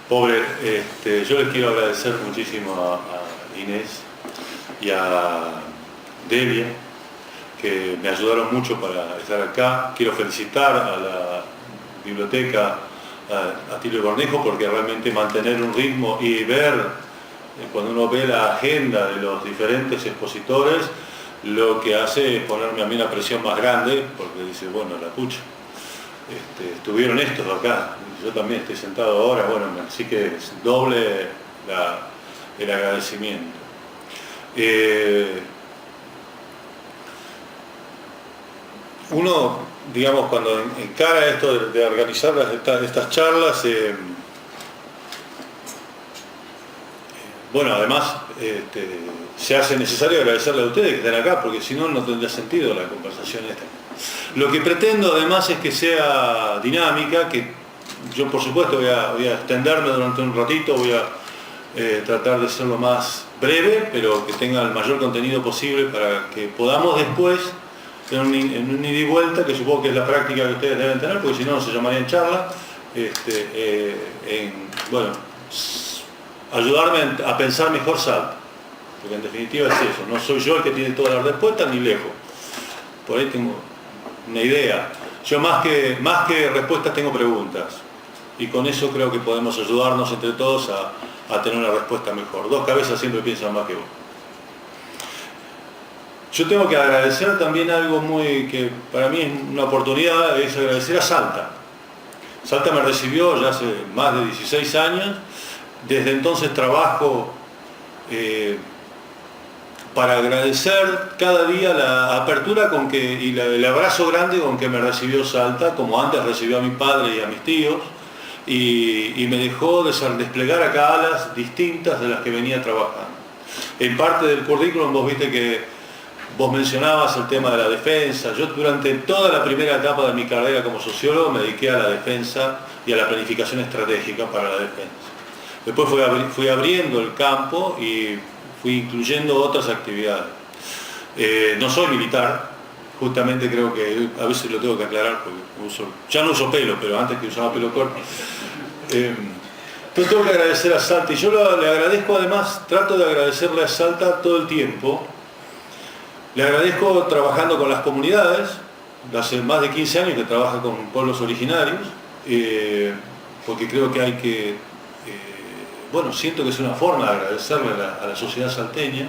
Pobre, yo les quiero agradecer muchísimo a Inés y a Delia, que me ayudaron mucho para estar acá. Quiero felicitar a la biblioteca, a Tilio Cornejo, porque realmente mantener un ritmo y ver, cuando uno ve la agenda de los diferentes expositores, lo que hace es ponerme a mí una presión más grande, porque dice, bueno, la pucha, estuvieron estos acá, yo también estoy sentado ahora, bueno, así que es doble el agradecimiento. Uno, digamos, cuando encara esto de organizar estas charlas, bueno, además se hace necesario agradecerle a ustedes que están acá, porque si no, no tendría sentido la conversación esta. Lo que pretendo además es que sea dinámica, que yo por supuesto voy a extenderme durante un ratito, voy a tratar de ser lo más breve, pero que tenga el mayor contenido posible para que podamos después, en un ida y vuelta, que supongo que es la práctica que ustedes deben tener, porque si no, no se llamaría en charla, bueno, ayudarme a pensar mejor Salta, porque en definitiva es eso, no soy yo el que tiene todas las respuestas ni lejos, por ahí tengo una idea, yo más que respuestas tengo preguntas, y con eso creo que podemos ayudarnos entre todos a tener una respuesta mejor. Dos cabezas siempre piensan más que uno. Yo tengo que agradecer también algo que para mí es una oportunidad, es agradecer a Salta. Salta me recibió ya hace más de 16 años, desde entonces trabajo para agradecer cada día la apertura y el abrazo grande con que me recibió Salta, como antes recibió a mi padre y a mis tíos, y me dejó desplegar acá alas distintas de las que venía trabajando. En parte del currículum vos viste que vos mencionabas el tema de la defensa. Yo durante toda la primera etapa de mi carrera como sociólogo me dediqué a la defensa y a la planificación estratégica para la defensa. Después fui abriendo el campo y fui incluyendo otras actividades. No soy militar, justamente creo que a veces lo tengo que aclarar porque ya no uso pelo, pero antes que usaba pelo corto. Entonces tengo que agradecer a Salta y yo le agradezco además, trato de agradecerle a Salta todo el tiempo. Le agradezco trabajando con las comunidades, hace más de 15 años que trabaja con pueblos originarios, porque creo que hay que, bueno, siento que es una forma de agradecerle a la sociedad salteña.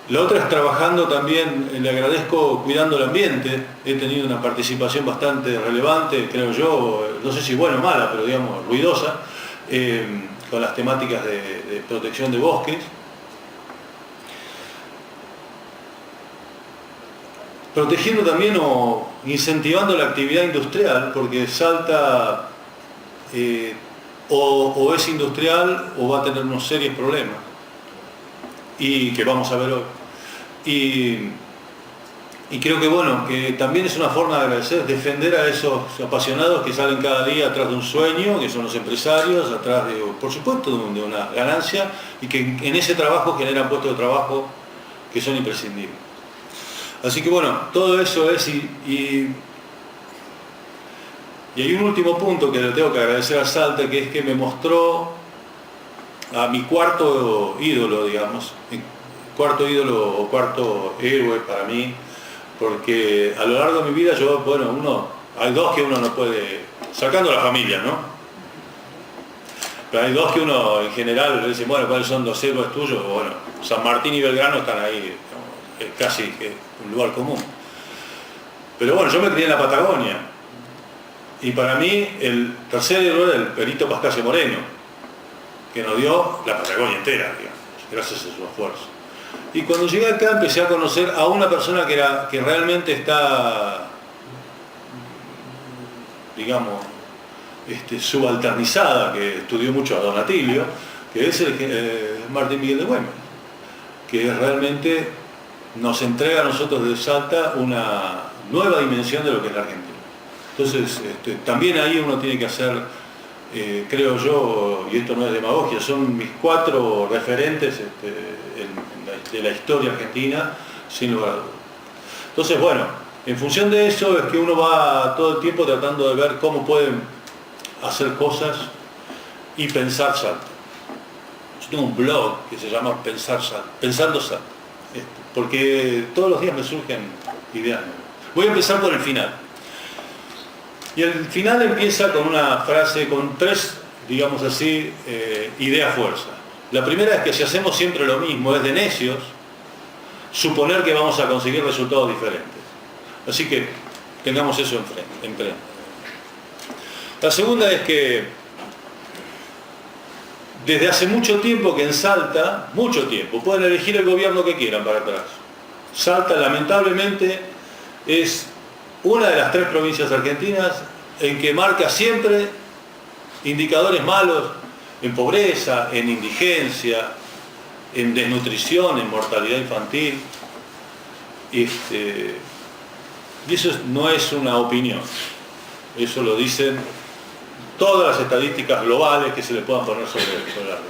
La otra es trabajando también, le agradezco cuidando el ambiente, he tenido una participación bastante relevante, creo yo, no sé si buena o mala, pero digamos ruidosa, con las temáticas de protección de bosques. Protegiendo también o incentivando la actividad industrial, porque Salta o es industrial o va a tener unos serios problemas, y que vamos a ver hoy. Y creo que bueno, que también es una forma de agradecer, defender a esos apasionados que salen cada día atrás de un sueño, que son los empresarios, atrás de, por supuesto, de una ganancia, y que en ese trabajo generan puestos de trabajo que son imprescindibles. Así que bueno, todo eso es, y hay un último punto que le tengo que agradecer a Salta, que es que me mostró a mi cuarto ídolo, digamos, cuarto ídolo o cuarto héroe para mí, porque a lo largo de mi vida yo, bueno, hay dos que uno no puede, sacando la familia, ¿no? Pero hay dos que uno en general le dice, bueno, ¿cuáles son los héroes tuyos? Bueno, San Martín y Belgrano están ahí, es casi un lugar común. Pero bueno, yo me crié en la Patagonia, y para mí el tercer héroe era el Perito Pascase Moreno, que nos dio la Patagonia entera, digamos, gracias a su esfuerzo. Y cuando llegué acá empecé a conocer a una persona que realmente está, digamos, subalternizada, que estudió mucho a Don Atilio, que es el Martín Miguel de Güemes, que realmente nos entrega a nosotros de Salta una nueva dimensión de lo que es la Argentina. Entonces, también ahí uno tiene que hacer, creo yo, y esto no es demagogia, son mis 4 referentes de la historia argentina, sin lugar a dudas. Entonces, bueno, en función de eso es que uno va todo el tiempo tratando de ver cómo pueden hacer cosas y Pensar Salta. Yo tengo un blog que se llama Pensando Salta, porque todos los días me surgen ideas. Voy a empezar por el final. Y el final empieza con una frase, con tres, digamos así, ideas fuerza. La primera es que si hacemos siempre lo mismo, es de necios suponer que vamos a conseguir resultados diferentes. Así que tengamos eso enfrente. La segunda es que desde hace mucho tiempo que en Salta, mucho tiempo, pueden elegir el gobierno que quieran para atrás. Salta, lamentablemente, es una de las tres provincias argentinas en que marca siempre indicadores malos en pobreza, en indigencia, en desnutrición, en mortalidad infantil. Y eso no es una opinión, eso lo dicen todas las estadísticas globales que se le puedan poner sobre la red.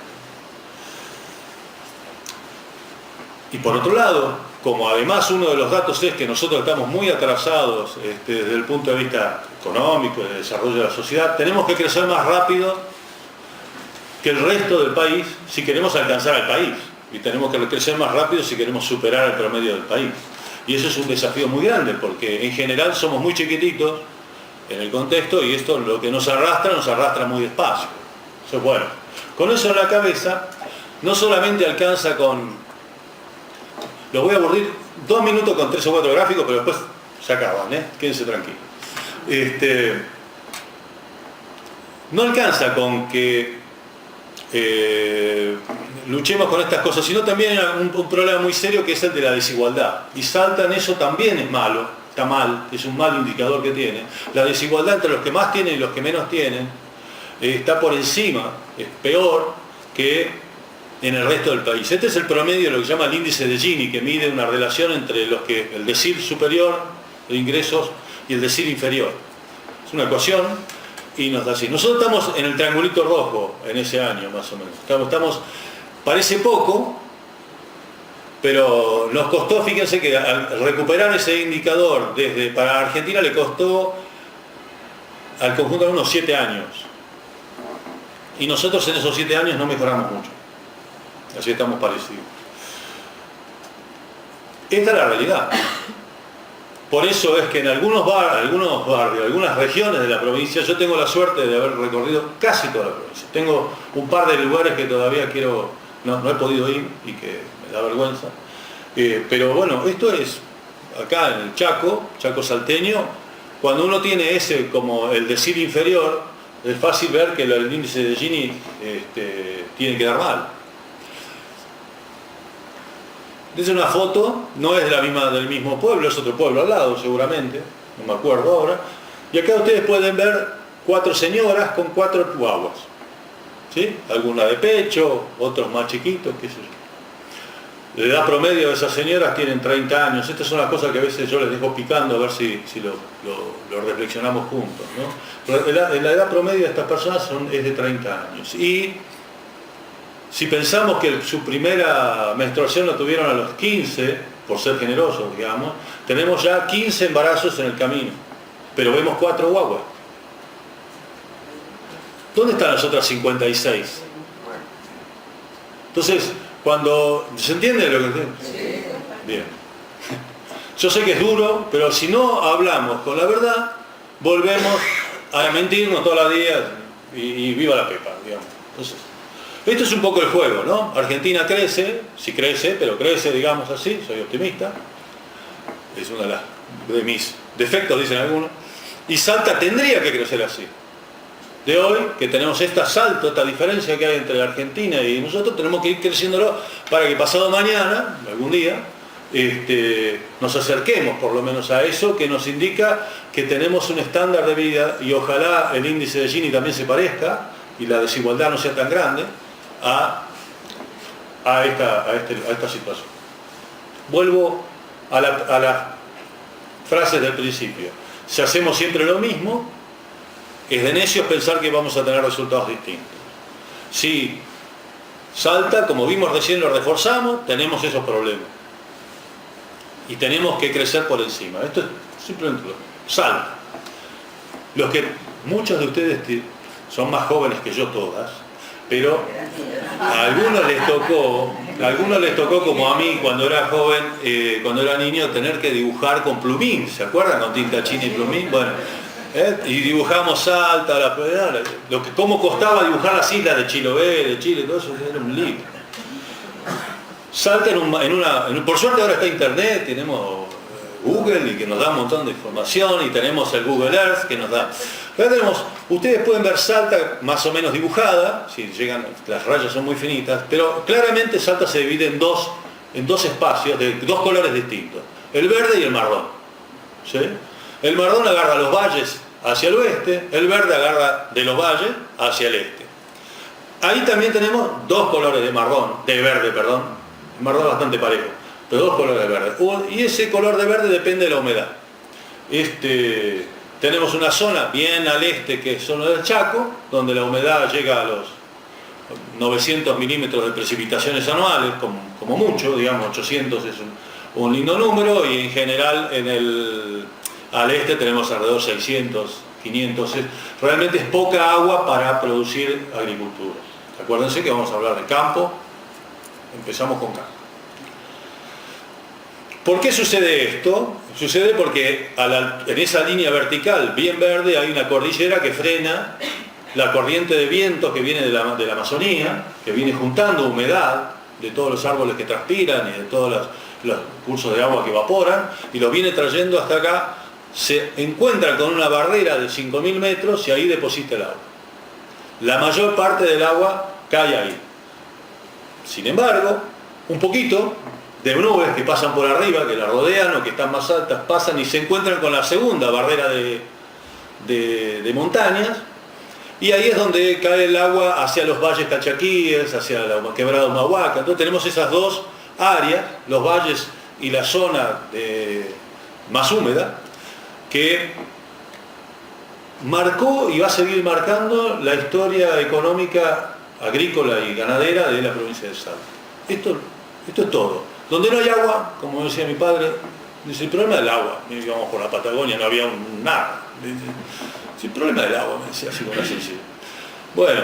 Y por otro lado, como además uno de los datos es que nosotros estamos muy atrasados desde el punto de vista económico, del desarrollo de la sociedad, tenemos que crecer más rápido que el resto del país si queremos alcanzar al país. Y tenemos que crecer más rápido si queremos superar el promedio del país. Y eso es un desafío muy grande, porque en general somos muy chiquititos en el contexto y esto lo que nos arrastra muy despacio. Eso es bueno. Con eso en la cabeza, no solamente alcanza con... Los voy a aburrir 2 minutos con 3 o 4 gráficos, pero después se acaban, quédense tranquilos. No alcanza con que luchemos con estas cosas, sino también hay un problema muy serio que es el de la desigualdad. Y Salta en eso también es malo, está mal, es un mal indicador que tiene. La desigualdad entre los que más tienen y los que menos tienen está por encima, es peor que en el resto del país. Este es el promedio de lo que se llama el índice de Gini, que mide una relación entre el decil superior de ingresos y el decil inferior. Es una ecuación y nos da así. Nosotros estamos en el triangulito rojo en ese año, más o menos. Parece poco, pero nos costó, fíjense que al recuperar ese indicador, para Argentina le costó al conjunto unos 7 años. Y nosotros en esos 7 años no mejoramos mucho. Así estamos parecidos. Esta es la realidad. Por eso es que en algunos barrios, algunas regiones de la provincia, yo tengo la suerte de haber recorrido casi toda la provincia. Tengo un par de lugares que todavía no he podido ir y que me da vergüenza. Pero bueno, esto es acá en el Chaco salteño, cuando uno tiene ese como el decil inferior, es fácil ver que el índice de Gini tiene que dar mal. Es una foto, no es del mismo pueblo, es otro pueblo al lado seguramente, no me acuerdo ahora. Y acá ustedes pueden ver 4 señoras con 4 guaguas. ¿Sí? Alguna de pecho, otros más chiquitos, qué sé yo. La edad promedio de esas señoras tienen 30 años. Estas son las cosas que a veces yo les dejo picando a ver si lo reflexionamos juntos, ¿no? La edad promedio de estas personas es de 30 años. Y si pensamos que su primera menstruación la tuvieron a los 15, por ser generosos, digamos, tenemos ya 15 embarazos en el camino, pero vemos 4 guaguas. ¿Dónde están las otras 56? Entonces, ¿se entiende lo que estoy? Sí. Bien. Yo sé que es duro, pero si no hablamos con la verdad, volvemos a mentirnos todos los días y viva la pepa, digamos. Entonces, esto es un poco el juego, ¿no? Argentina crece, sí crece, pero crece, digamos así, soy optimista. Es uno de mis defectos, dicen algunos. Y Salta tendría que crecer así. De hoy, que tenemos esta diferencia que hay entre la Argentina y nosotros, tenemos que ir creciéndolo para que pasado mañana, algún día, nos acerquemos por lo menos a eso que nos indica que tenemos un estándar de vida y ojalá el índice de Gini también se parezca y la desigualdad no sea tan grande a esta situación. Vuelvo a las frases del principio. Si hacemos siempre lo mismo, es de necios pensar que vamos a tener resultados distintos. Si Salta, como vimos recién, lo reforzamos, tenemos esos problemas. Y tenemos que crecer por encima. Esto es simplemente Salta. Muchos de ustedes son más jóvenes que yo todas, pero a algunos les tocó como a mí cuando era joven, cuando era niño, tener que dibujar con plumín, ¿se acuerdan? Con tinta china y plumín, bueno, y dibujamos Salta, cómo costaba dibujar las islas de Chiloé, de Chile, todo eso era un libro. Salta por suerte ahora está internet, tenemos Google y que nos da un montón de información, y tenemos el Google Earth que nos da. Ustedes pueden ver Salta más o menos dibujada, si llegan, las rayas son muy finitas, pero claramente Salta se divide en dos espacios de dos colores distintos, el verde y el marrón, ¿sí? El marrón agarra los valles hacia el oeste, el verde agarra de los valles hacia el este. Ahí también tenemos dos colores de verde, el marrón es bastante parejo, pero dos colores de verde. Y ese color de verde depende de la humedad. Tenemos una zona bien al este que es zona del Chaco, donde la humedad llega a los 900 milímetros de precipitaciones anuales, como mucho, digamos 800 es un lindo número, y en general al este tenemos alrededor 600, 500, realmente es poca agua para producir agricultura. Acuérdense que vamos a hablar de campo, empezamos con campo. ¿Por qué sucede esto? Sucede porque en esa línea vertical bien verde hay una cordillera que frena la corriente de viento que viene de la Amazonía, que viene juntando humedad de todos los árboles que transpiran y de todos los cursos de agua que evaporan, y los viene trayendo hasta acá, se encuentra con una barrera de 5.000 metros y ahí deposita el agua. La mayor parte del agua cae ahí. Sin embargo, un poquito de nubes que pasan por arriba, que la rodean o que están más altas, pasan y se encuentran con la segunda barrera de montañas, y ahí es donde cae el agua hacia los valles cachaquíes, hacia la quebrada Humahuaca. Entonces tenemos esas dos áreas, los valles y la zona más húmeda, que marcó y va a seguir marcando la historia económica, agrícola y ganadera de la provincia de Salta. Esto es todo. Donde no hay agua, como decía mi padre, dice, el problema del agua. Íbamos por la Patagonia, no había nada. Dice, el problema del agua, me decía así con la sencilla. Bueno,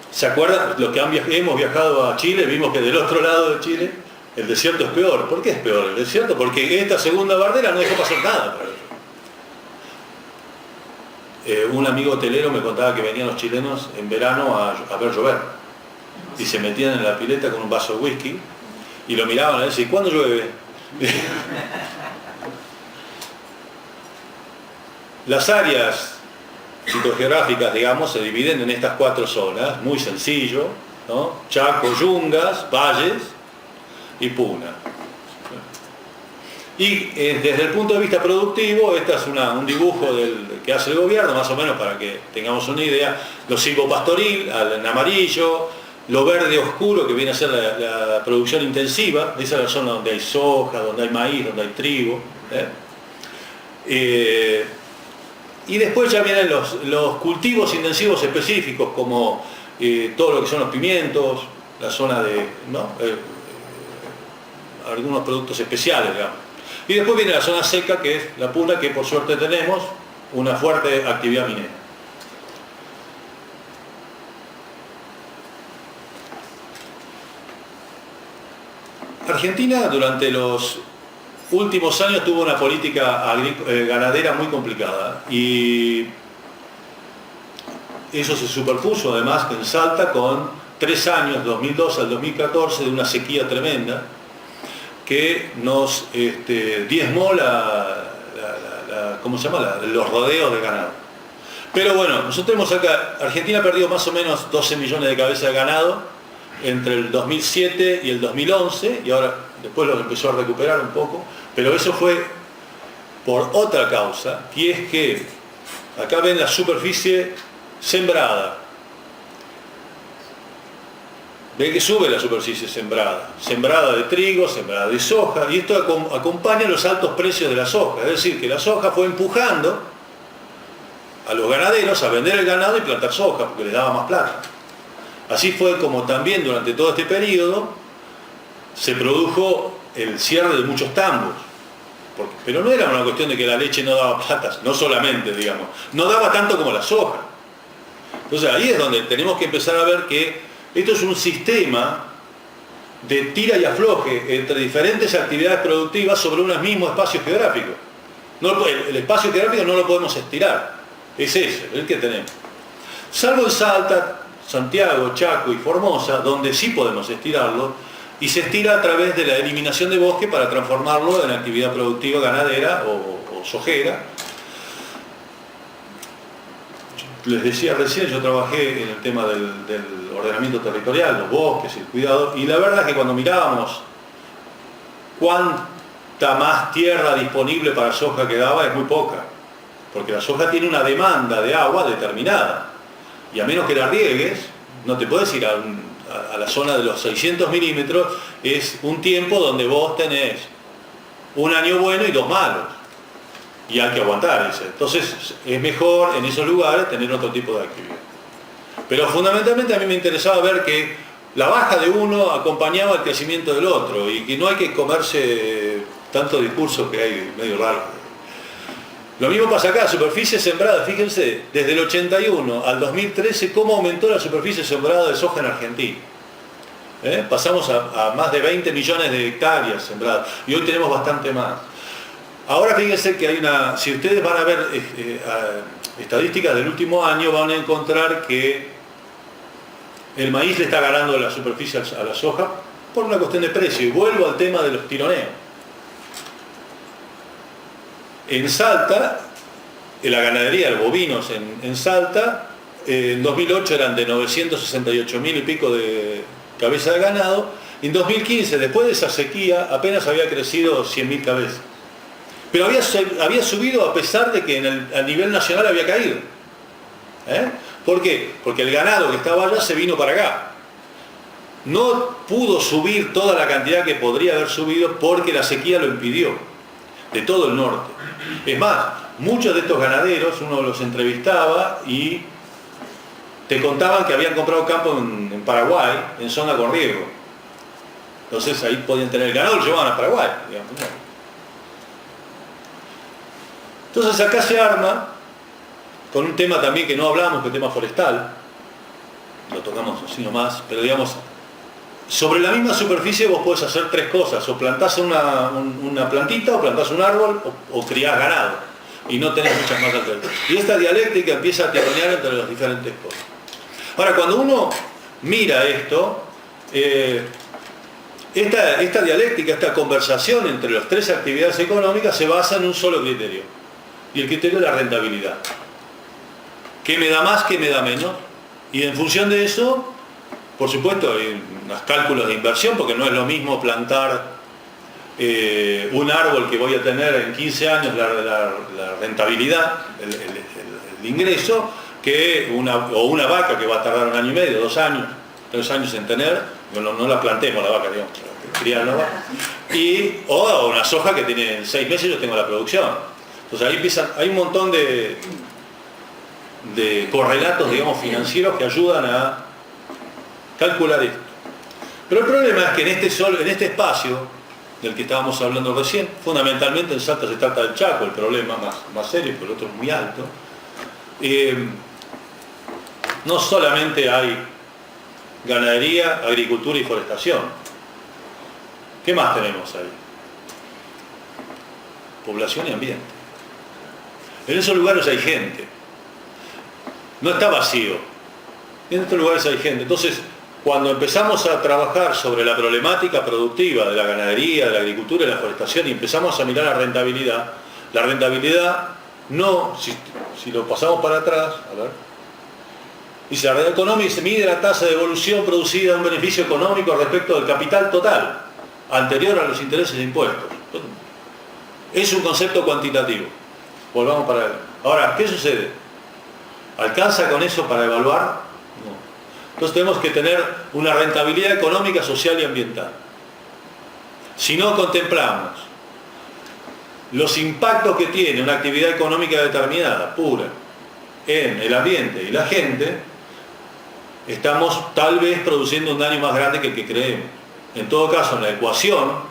¿se acuerdan? Los que hemos viajado a Chile, vimos que del otro lado de Chile el desierto es peor. ¿Por qué es peor el desierto? Porque esta segunda barrera no dejó pasar nada para ellos. Un amigo hotelero me contaba que venían los chilenos en verano a ver llover. Y se metían en la pileta con un vaso de whisky y lo miraban a él y ¿cuándo llueve? Las áreas fitogeográficas, digamos, se dividen en estas cuatro zonas, muy sencillo, ¿no? Chaco, Yungas, valles y Puna. Y desde el punto de vista productivo, este es un dibujo que hace el gobierno, más o menos para que tengamos una idea, lo silvopastoril en amarillo, lo verde oscuro que viene a ser la producción intensiva, esa es la zona donde hay soja, donde hay maíz, donde hay trigo. Y después ya vienen los cultivos intensivos específicos, como todo lo que son los pimientos, la zona de algunos productos especiales, digamos. Y después viene la zona seca, que es la Puna, que por suerte tenemos una fuerte actividad minera. Argentina durante los últimos años tuvo una política ganadera muy complicada, y eso se superpuso además en Salta con 3 años, 2012 al 2014, de una sequía tremenda que nos diezmó ¿cómo se llama? Los rodeos de ganado. Pero bueno, nosotros tenemos acá, Argentina perdió más o menos 12 millones de cabezas de ganado entre el 2007 y el 2011, y ahora después lo empezó a recuperar un poco, pero eso fue por otra causa, y es que acá ven la superficie sembrada. Ven que sube la superficie sembrada de trigo, sembrada de soja, y esto acompaña los altos precios de la soja, es decir, que la soja fue empujando a los ganaderos a vender el ganado y plantar soja, porque les daba más plata. Así fue como también durante todo este periodo se produjo el cierre de muchos tambos. Pero no era una cuestión de que la leche no daba plata, no solamente, digamos, no daba tanto como la soja. Entonces ahí es donde tenemos que empezar a ver que esto es un sistema de tira y afloje entre diferentes actividades productivas sobre un mismo espacio geográfico. El espacio geográfico no lo podemos estirar, es ese, el que tenemos. Salvo en Salta, Santiago, Chaco y Formosa, donde sí podemos estirarlo, y se estira a través de la eliminación de bosque para transformarlo en actividad productiva ganadera o sojera. Les decía recién, yo trabajé en el tema del ordenamiento territorial, los bosques, el cuidado, y la verdad es que cuando mirábamos cuánta más tierra disponible para soja quedaba, es muy poca, porque la soja tiene una demanda de agua determinada, y a menos que la riegues, no te puedes ir a la zona de los 600 milímetros, es un tiempo donde vos tenés un año bueno y 2 malos. Y hay que aguantar ese. Entonces es mejor en esos lugares tener otro tipo de actividad. Pero fundamentalmente a mí me interesaba ver que la baja de uno acompañaba el crecimiento del otro y que no hay que comerse tanto discurso que hay medio raro. Lo mismo pasa acá, superficie sembrada, fíjense, desde el 81 al 2013 cómo aumentó la superficie sembrada de soja en Argentina. Pasamos a más de 20 millones de hectáreas sembradas y hoy tenemos bastante más. Ahora fíjense que hay si ustedes van a ver estadísticas del último año, van a encontrar que el maíz le está ganando la superficie a la soja por una cuestión de precio. Y vuelvo al tema de los tironeos. En Salta, en la ganadería de bovinos en Salta, en 2008 eran de 968.000 y pico de cabezas de ganado. En 2015, después de esa sequía, apenas había crecido 100.000 cabezas. Pero había subido a pesar de que a nivel nacional había caído. ¿Por qué? Porque el ganado que estaba allá se vino para acá. No pudo subir toda la cantidad que podría haber subido porque la sequía lo impidió, de todo el norte. Es más, muchos de estos ganaderos, uno los entrevistaba y te contaban que habían comprado campo en Paraguay, en zona con riego. Entonces ahí podían tener el ganado y lo llevaban a Paraguay, digamos. Entonces acá se arma con un tema también que no hablamos, que es el tema forestal, lo tocamos así nomás, pero digamos, sobre la misma superficie vos podés hacer tres cosas, o plantás una plantita, o plantás un árbol, o criás ganado, y no tenés muchas más alternativas. Y esta dialéctica empieza a tironear entre las diferentes cosas. Ahora, cuando uno mira esto, esta dialéctica, esta conversación entre las tres actividades económicas se basa en un solo criterio. Y el criterio de la rentabilidad. ¿Qué me da más, qué me da menos? Y en función de eso, por supuesto, hay unos cálculos de inversión, porque no es lo mismo plantar un árbol que voy a tener en 15 años la rentabilidad, el ingreso, que una vaca que va a tardar 1 año y medio, 2 años, 3 años en tener, no la plantemos la vaca, digamos, criar la vaca, o una soja que tiene 6 meses yo tengo la producción. Entonces ahí hay un montón de correlatos, digamos, financieros que ayudan a calcular esto. Pero el problema es que en este espacio del que estábamos hablando recién, fundamentalmente en Salta se trata del Chaco, el problema más serio, porque el otro es muy alto, no solamente hay ganadería, agricultura y forestación. ¿Qué más tenemos ahí? Población y ambiente. En esos lugares hay gente. No está vacío. En estos lugares hay gente. Entonces, cuando empezamos a trabajar sobre la problemática productiva de la ganadería, de la agricultura y de la forestación y empezamos a mirar la rentabilidad no, si lo pasamos para atrás, a ver, dice, la rentabilidad económica se mide la tasa de evolución producida de un beneficio económico respecto del capital total, anterior a los intereses de impuestos. Es un concepto cuantitativo. Volvamos para él. Ahora, ¿qué sucede? ¿Alcanza con eso para evaluar? No. Entonces tenemos que tener una rentabilidad económica, social y ambiental. Si no contemplamos los impactos que tiene una actividad económica determinada, pura, en el ambiente y la gente, estamos tal vez produciendo un daño más grande que el que creemos. En todo caso, en la ecuación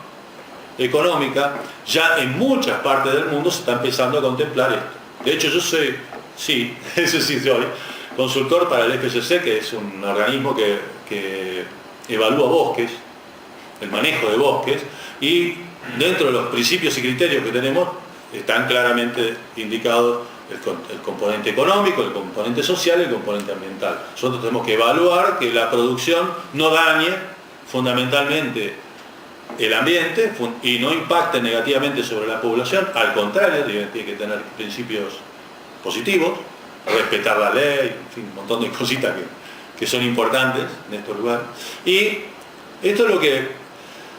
económica, ya en muchas partes del mundo se está empezando a contemplar esto. De hecho, yo soy, sí, eso sí soy, consultor para el FSC, que es un organismo que evalúa bosques, el manejo de bosques, y dentro de los principios y criterios que tenemos están claramente indicados el componente económico, el componente social y el componente ambiental. Nosotros tenemos que evaluar que la producción no dañe fundamentalmente el ambiente y no impacte negativamente sobre la población, al contrario, tiene que tener principios positivos, respetar la ley, en fin, un montón de cositas que son importantes en estos lugares. Y esto es lo que...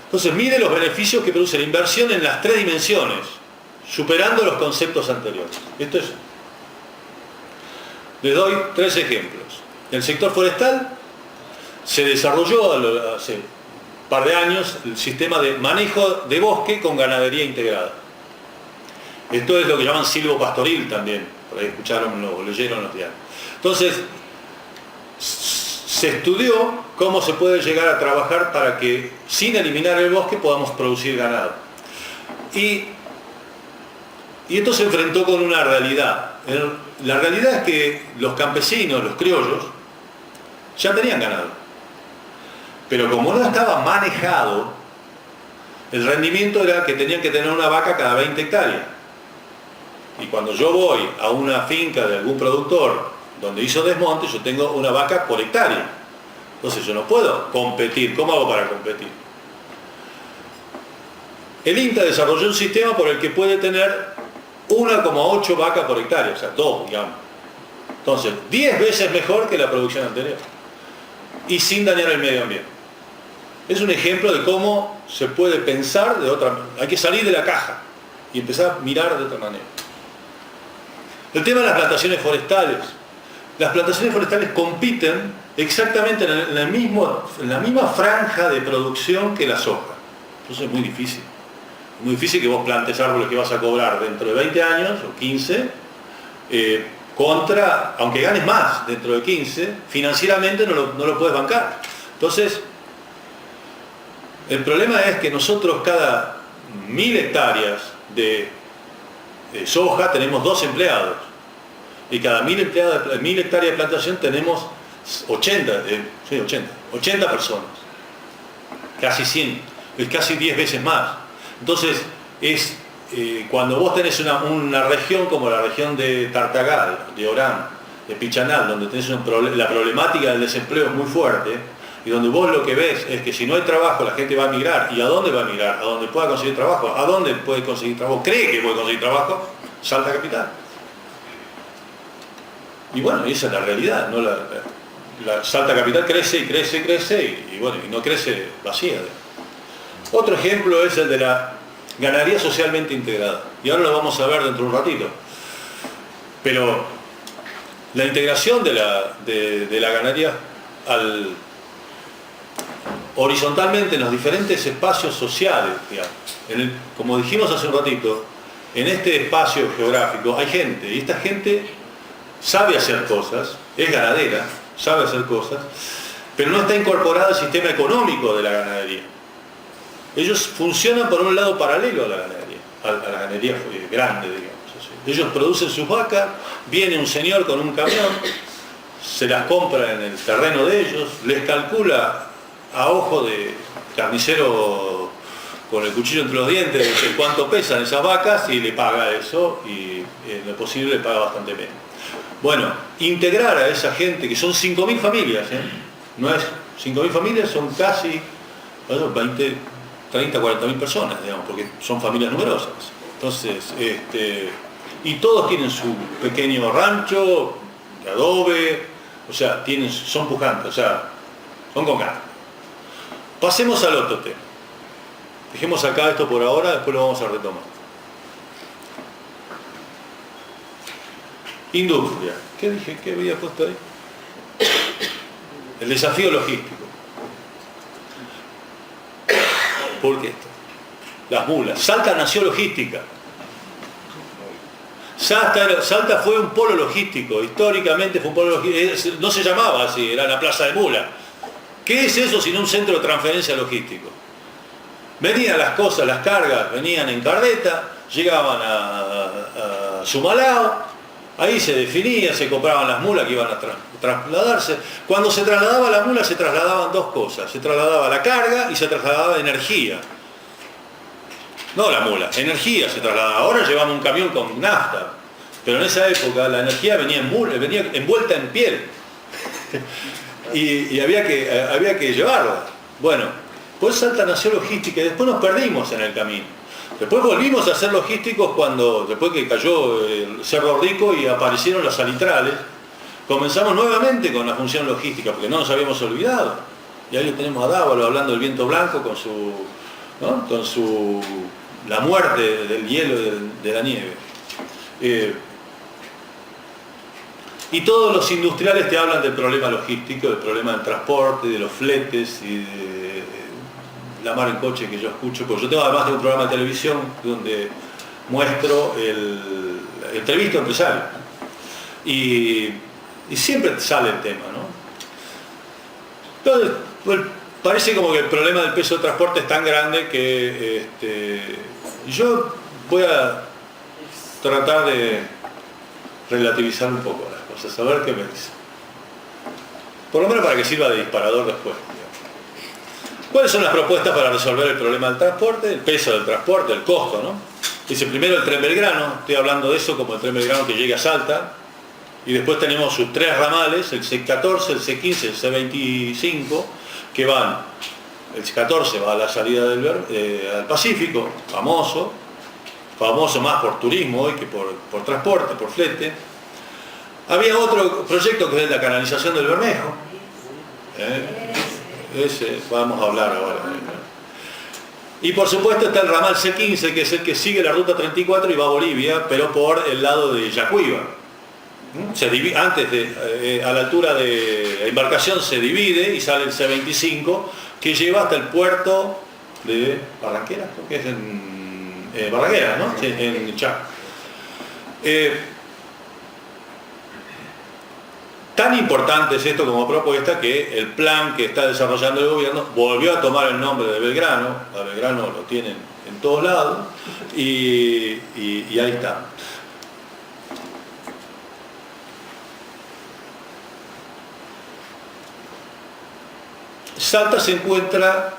Entonces mide los beneficios que produce la inversión en las 3 dimensiones, superando los conceptos anteriores. Esto es... Les doy 3 ejemplos. En el sector forestal se desarrolló hace un par de años el sistema de manejo de bosque con ganadería integrada. Esto es lo que llaman silvopastoril también, por ahí escucharon o leyeron los diarios. Entonces, se estudió cómo se puede llegar a trabajar para que, sin eliminar el bosque, podamos producir ganado. Y esto se enfrentó con una realidad. La realidad es que los campesinos, los criollos, ya tenían ganado. Pero como no estaba manejado, el rendimiento era que tenían que tener una vaca cada 20 hectáreas. Y cuando yo voy a una finca de algún productor donde hizo desmonte, yo tengo una vaca por hectárea. Entonces yo no puedo competir. ¿Cómo hago para competir? El INTA desarrolló un sistema por el que puede tener 1,8 vacas por hectárea, o sea, 2, digamos. Entonces, 10 veces mejor que la producción anterior. Y sin dañar el medio ambiente. Es un ejemplo de cómo se puede pensar de otra manera. Hay que salir de la caja y empezar a mirar de otra manera. El tema de las plantaciones forestales. Las plantaciones forestales compiten exactamente en la misma franja de producción que la soja. Entonces es muy difícil. Es muy difícil que vos plantes árboles que vas a cobrar dentro de 20 años o 15, aunque ganes más dentro de 15, financieramente no lo puedes bancar. Entonces, el problema es que nosotros cada 1000 hectáreas de soja tenemos 2 empleados. Y cada 1000 hectáreas de plantación tenemos 80 personas. Casi 100, es casi 10 veces más. Entonces, cuando vos tenés una región como la región de Tartagal, de Orán, de Pichanal, donde tenés la problemática del desempleo es muy fuerte, y donde vos lo que ves es que si no hay trabajo la gente va a migrar. ¿Y a dónde va a migrar? A donde pueda conseguir trabajo. ¿A dónde puede conseguir trabajo? ¿Cree que puede conseguir trabajo? Salta capital. Y bueno, esa es la realidad, ¿no? La Salta capital crece y crece y crece y bueno, y no crece vacía. Otro ejemplo es el de la ganadería socialmente integrada. Y ahora lo vamos a ver dentro de un ratito. Pero la integración de la ganadería horizontalmente en los diferentes espacios sociales, digamos. Como dijimos hace un ratito, en este espacio geográfico hay gente, y esta gente sabe hacer cosas, es ganadera, sabe hacer cosas, pero no está incorporado al sistema económico de la ganadería. Ellos funcionan por un lado paralelo a la ganadería, grande, digamos. Así. Ellos producen sus vacas, viene un señor con un camión, se las compra en el terreno de ellos, les calcula a ojo de carnicero con el cuchillo entre los dientes de cuánto pesan esas vacas y le paga eso y en lo posible le paga bastante menos. Bueno, integrar a esa gente, que son 5.000 familias, no es 5.000 familias, son casi 20, 30, 40.000 personas, digamos, porque son familias numerosas. Entonces, y todos tienen su pequeño rancho de adobe, o sea, son pujantes, o sea, son con ganas. Pasemos al otro tema. Dejemos acá esto por ahora, después lo vamos a retomar. Industria. ¿Qué dije? ¿Qué había puesto ahí? El desafío logístico. ¿Por qué esto? Las mulas. Salta nació logística. Salta fue un polo logístico. Históricamente fue un polo logístico. No se llamaba así, era la plaza de mula. ¿Qué es eso sino un centro de transferencia logístico? Venían las cosas, las cargas, venían en carreta, llegaban a Sumalao. Ahí se definía, se compraban las mulas que iban a trasladarse. Cuando se trasladaba la mula se trasladaban dos cosas. Se trasladaba la carga y se trasladaba energía. No la mula, energía se trasladaba. Ahora llevamos un camión con nafta. Pero en esa época la energía venía envuelta en piel. y había que llevarla. Bueno, pues Salta nació logística y después nos perdimos en el camino. Después volvimos a ser logísticos después que cayó el Cerro Rico y aparecieron las salitrales. Comenzamos nuevamente con la función logística, porque no nos habíamos olvidado. Y ahí lo tenemos a Dávalo hablando del viento blanco con la muerte del hielo y de la nieve. Y todos los industriales te hablan del problema logístico, del problema del transporte, de los fletes y de la mar en coche que yo escucho, porque yo tengo además de un programa de televisión donde muestro entrevisto a empresarios. Y siempre sale el tema, ¿no? Entonces, pues, parece como que el problema del peso de transporte es tan grande que yo voy a tratar de relativizar un poco las cosas, a ver qué me dice. Por lo menos para que sirva de disparador después. ¿Cuáles son las propuestas para resolver el problema del transporte? El peso del transporte, el costo, ¿no? Dice primero el tren Belgrano, estoy hablando de eso como el tren Belgrano que llegue a Salta, y después tenemos sus tres ramales, el C14, el C15, el C25, que van, el C14 va a la salida al Pacífico, famoso más por turismo hoy que por transporte, por flete. Había otro proyecto que es la canalización del Bermejo. Ese vamos a hablar ahora. Y por supuesto está el ramal C15, que es el que sigue la ruta 34 y va a Bolivia, pero por el lado de Yacuiba. A la altura de la embarcación se divide y sale el C25, que lleva hasta el puerto de Barranqueras, creo que es en Barranqueras, ¿no? Sí, en Chaco. Tan importante es esto como propuesta que el plan que está desarrollando el gobierno volvió a tomar el nombre de Belgrano. A Belgrano lo tienen en todos lados y ahí está. Salta se encuentra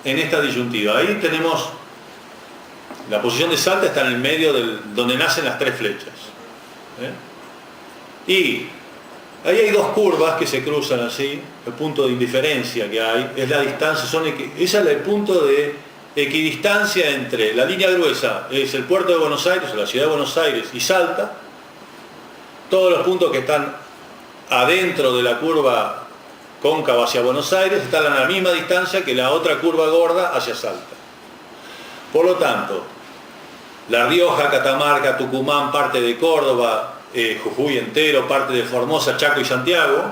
en esta disyuntiva. Ahí tenemos la posición de Salta, está en el medio donde nacen las tres flechas. Y ahí hay dos curvas que se cruzan así. El punto de indiferencia que hay es la distancia, ese es el punto de equidistancia entre la línea gruesa, es el puerto de Buenos Aires, o la ciudad de Buenos Aires y Salta. Todos los puntos que están adentro de la curva cóncava hacia Buenos Aires están a la misma distancia que la otra curva gorda hacia Salta. Por lo tanto, La Rioja, Catamarca, Tucumán, parte de Córdoba, Jujuy entero, parte de Formosa, Chaco y Santiago,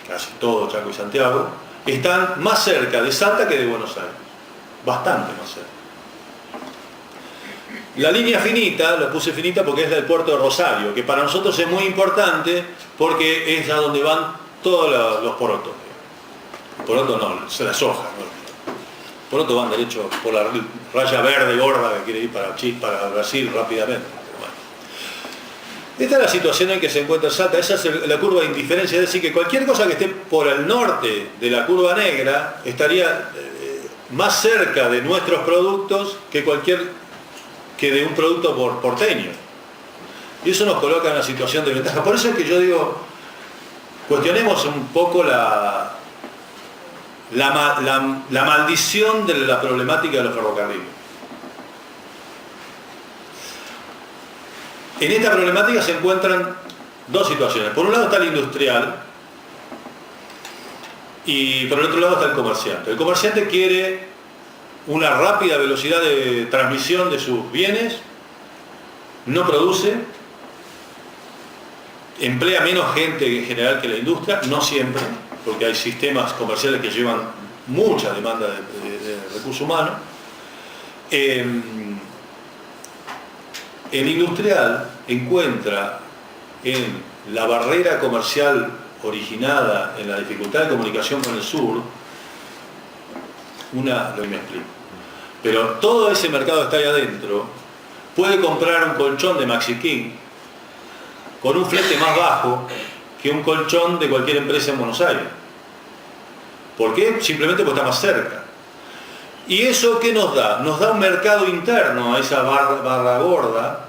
casi todo Chaco y Santiago, están más cerca de Salta que de Buenos Aires, bastante más cerca. La línea finita, la puse finita porque es la del puerto de Rosario, que para nosotros es muy importante porque es a donde van todos los porotos. Porotos no, la soja, ¿no? Porotos van derecho por la raya verde gorda que quiere ir para Brasil rápidamente. Esta es la situación en que se encuentra Salta, esa es la curva de indiferencia, es decir, que cualquier cosa que esté por el norte de la curva negra estaría más cerca de nuestros productos que de un producto porteño. Y eso nos coloca en una situación de ventaja. Por eso es que yo digo, cuestionemos un poco la maldición de la problemática de los ferrocarriles. En esta problemática se encuentran dos situaciones. Por un lado está el industrial y por el otro lado está el comerciante. El comerciante quiere una rápida velocidad de transmisión de sus bienes, no produce, emplea menos gente en general que la industria, no siempre, porque hay sistemas comerciales que llevan mucha demanda de recursos humanos. El industrial encuentra en la barrera comercial originada en la dificultad de comunicación con el sur, lo que me explico. Pero todo ese mercado está ahí adentro, puede comprar un colchón de Maxi King con un flete más bajo que un colchón de cualquier empresa en Buenos Aires. ¿Por qué? Simplemente porque está más cerca. ¿Y eso qué nos da? Nos da un mercado interno a esa barra gorda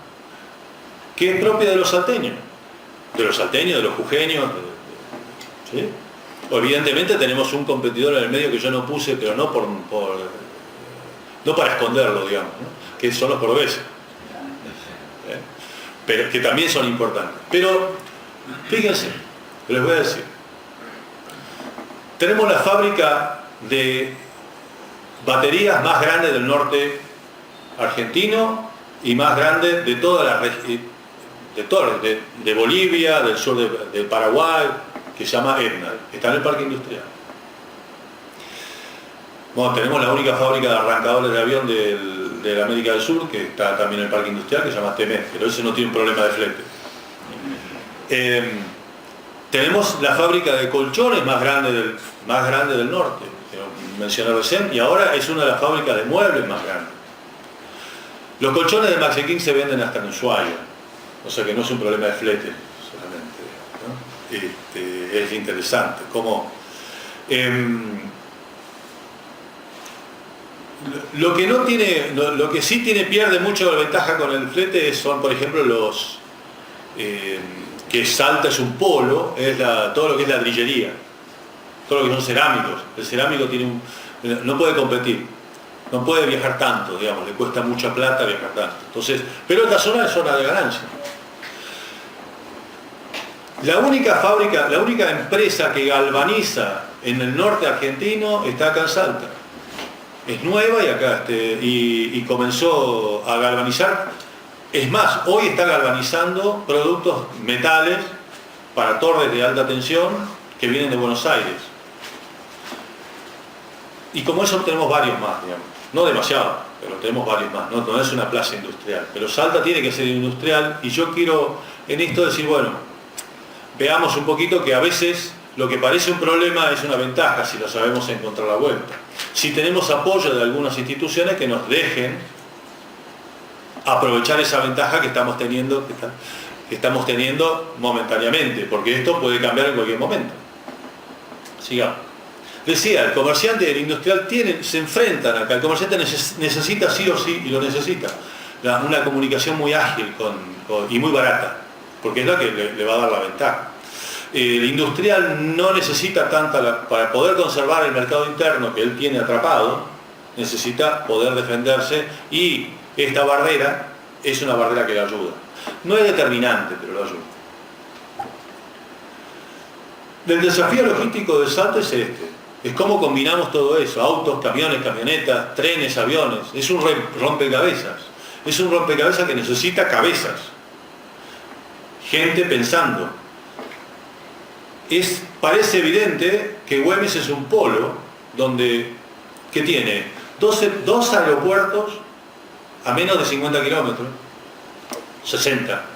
que es propia de los salteños. De los salteños, de los jujeños. ¿Sí? Evidentemente tenemos un competidor en el medio que yo no puse, pero no no para esconderlo, digamos, ¿no? Que son los cordobeses. Pero que también son importantes. Pero, fíjense, les voy a decir. Tenemos la fábrica de baterías más grande del norte argentino y más grande de toda la región, de Bolivia, del sur de Paraguay, que se llama EPNAL, está en el parque industrial. Bueno, tenemos la única fábrica de arrancadores de avión de la América del Sur, que está también en el parque industrial, que se llama TEMED, pero ese no tiene un problema de flete. Tenemos la fábrica de colchones más grande del norte, que mencioné recién, y ahora es una de las fábricas de muebles más grandes. Los colchones de Maxi King se venden hasta en Ushuaia, o sea que no es un problema de flete solamente, ¿no? Es interesante cómo lo que sí pierde mucho de ventaja con el flete son, por ejemplo, los que Salta es un polo, todo lo que es ladrillería, todo lo que son cerámicos. El cerámico no puede competir, no puede viajar tanto, digamos, le cuesta mucha plata viajar tanto. Entonces, pero esta zona es zona de ganancia. La única empresa que galvaniza en el norte argentino está acá en Salta. Es nueva y comenzó a galvanizar. Es más, hoy está galvanizando productos metales para torres de alta tensión que vienen de Buenos Aires. Y como eso tenemos varios más, digamos. No demasiado, pero tenemos varios más. No es una plaza industrial. Pero Salta tiene que ser industrial y yo quiero en esto decir, bueno, veamos un poquito que a veces lo que parece un problema es una ventaja si lo sabemos encontrar la vuelta. Si tenemos apoyo de algunas instituciones que nos dejen aprovechar esa ventaja que estamos teniendo momentáneamente, porque esto puede cambiar en cualquier momento. Sigamos. Decía, el comerciante y el industrial se enfrentan acá. El comerciante necesita sí o sí, y lo necesita, una comunicación muy ágil y muy barata, porque es la que le va a dar la ventaja. El industrial no necesita tanta, para poder conservar el mercado interno que él tiene atrapado, necesita poder defenderse, y esta barrera es una barrera que le ayuda. No es determinante, pero lo ayuda. El desafío logístico de Salta es es cómo combinamos todo eso: autos, camiones, camionetas, trenes, aviones. Es un rompecabezas. Es un rompecabezas que necesita cabezas, gente pensando. Parece evidente que Güemes es un polo que tiene dos aeropuertos a menos de 50 kilómetros,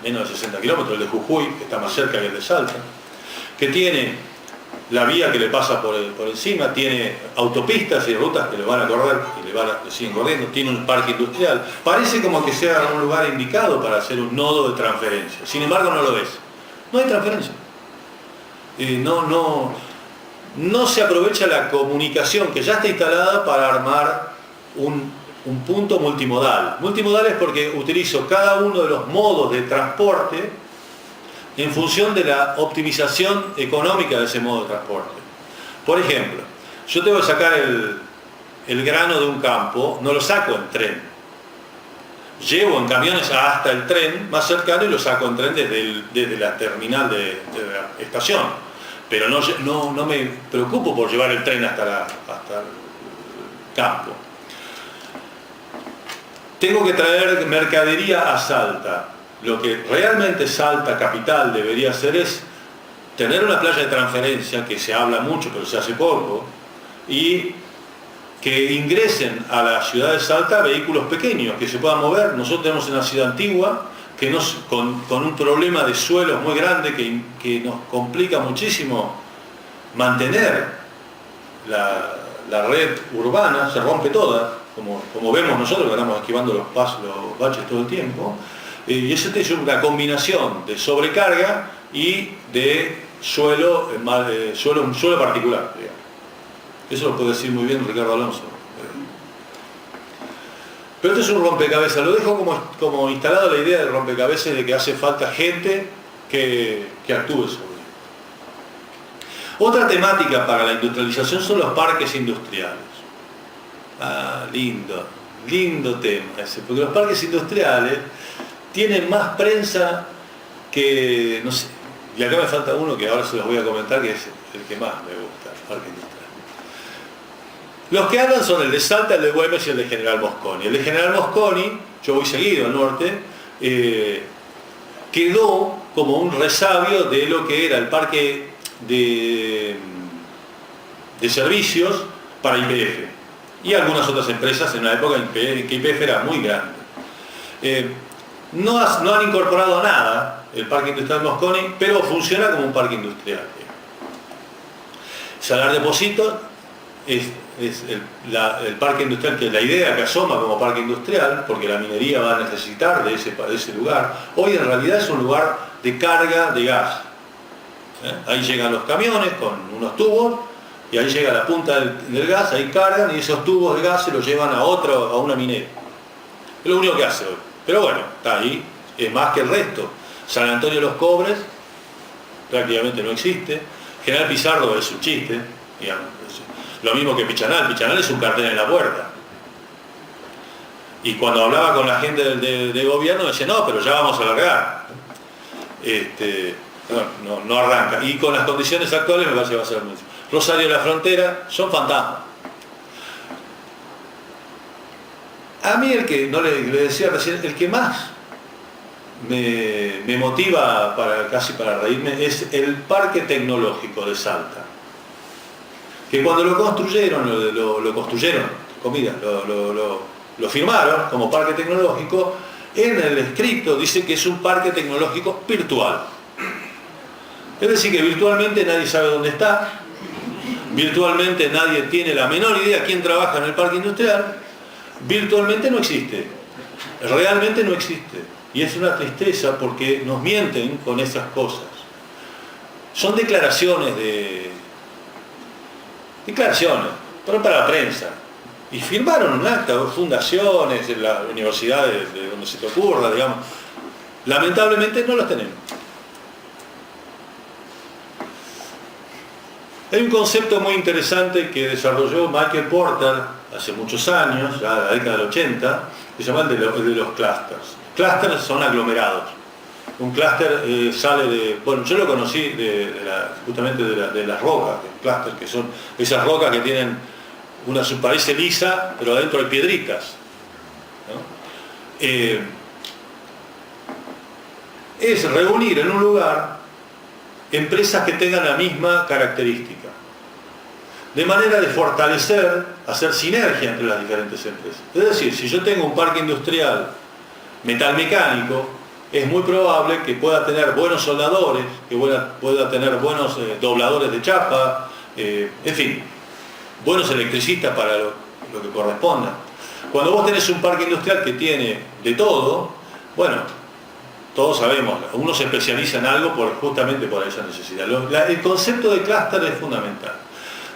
menos de 60 kilómetros, el de Jujuy, que está más cerca que el de Salta, que tiene la vía que le pasa por encima, tiene autopistas y rutas que le van a correr y le siguen corriendo, tiene un parque industrial. Parece como que sea un lugar indicado para hacer un nodo de transferencia. Sin embargo, no lo es. No hay transferencia. No se aprovecha la comunicación que ya está instalada para armar un punto multimodal. Multimodal es porque utilizo cada uno de los modos de transporte en función de la optimización económica de ese modo de transporte. Por ejemplo, yo tengo que sacar el grano de un campo, no lo saco en tren. Llevo en camiones hasta el tren más cercano y lo saco en tren desde la terminal de la estación. Pero no me preocupo por llevar el tren hasta el campo. Tengo que traer mercadería a Salta. Lo que realmente Salta capital debería hacer es tener una playa de transferencia, que se habla mucho pero se hace poco, y que ingresen a la ciudad de Salta vehículos pequeños que se puedan mover. Nosotros tenemos una ciudad antigua con un problema de suelos muy grande que nos complica muchísimo mantener la red urbana, se rompe toda, como vemos nosotros que estamos esquivando los baches todo el tiempo. Y eso es una combinación de sobrecarga y de suelo, un suelo particular, digamos. Eso lo puede decir muy bien Ricardo Alonso. Pero esto es un rompecabezas. Lo dejo como instalado la idea del rompecabezas de que hace falta gente que actúe sobre él. Otra temática para la industrialización son los parques industriales. Ah, lindo tema ese, porque los parques industriales tienen más prensa que, no sé, y acá me falta uno que ahora se los voy a comentar, que es el que más me gusta, el parque industrial. Los que hablan son el de Salta, el de Güemes y el de General Mosconi. El de General Mosconi, yo voy seguido al norte, quedó como un resabio de lo que era el parque de servicios para YPF y algunas otras empresas en una época en que YPF era muy grande. No han incorporado nada el parque industrial Mosconi, pero funciona como un parque industrial. Salar Depósito es el parque industrial, que es la idea que asoma como parque industrial, porque la minería va a necesitar de ese lugar. Hoy en realidad es un lugar de carga de gas. Ahí llegan los camiones con unos tubos y ahí llega la punta del gas, ahí cargan y esos tubos de gas se los llevan a una minera. Es lo único que hace hoy. Pero bueno, está ahí, es más que el resto. San Antonio de los Cobres prácticamente no existe. General Pizarro es un chiste, digamos. Lo mismo que Pichanal. Pichanal es un cartel en la puerta. Y cuando hablaba con la gente de gobierno me decía, no, pero ya vamos a largar. No arranca. Y con las condiciones actuales me parece que va a ser mucho. Rosario de la Frontera son fantasmas. A mí no le decía recién, el que más me motiva casi para reírme es el Parque Tecnológico de Salta. Que cuando lo construyeron, lo firmaron como parque tecnológico, en el escrito dice que es un parque tecnológico virtual. Es decir, que virtualmente nadie sabe dónde está, virtualmente nadie tiene la menor idea quién trabaja en el parque industrial, virtualmente no existe, realmente no existe. Y es una tristeza porque nos mienten con esas cosas. Son declaraciones pero para la prensa. Y firmaron un acta, fundaciones, en las universidades de donde se te ocurra, digamos. Lamentablemente no las tenemos. Hay un concepto muy interesante que desarrolló Michael Porter hace muchos años, ya en la década del 80, que se llama el de los clústeres. Clústeres son aglomerados. Un clúster sale de... Bueno, yo lo conocí justamente de las rocas, clúster, que son esas rocas que tienen parece lisa, pero adentro hay piedritas, ¿no? Es reunir en un lugar empresas que tengan la misma característica, de manera de fortalecer, hacer sinergia entre las diferentes empresas. Es decir, si yo tengo un parque industrial metalmecánico, es muy probable que pueda tener buenos soldadores, que pueda tener buenos dobladores de chapa, en fin, buenos electricistas para lo que corresponda. Cuando vos tenés un parque industrial que tiene de todo, bueno, todos sabemos, uno se especializa en algo justamente por esa necesidad. El concepto de clúster es fundamental.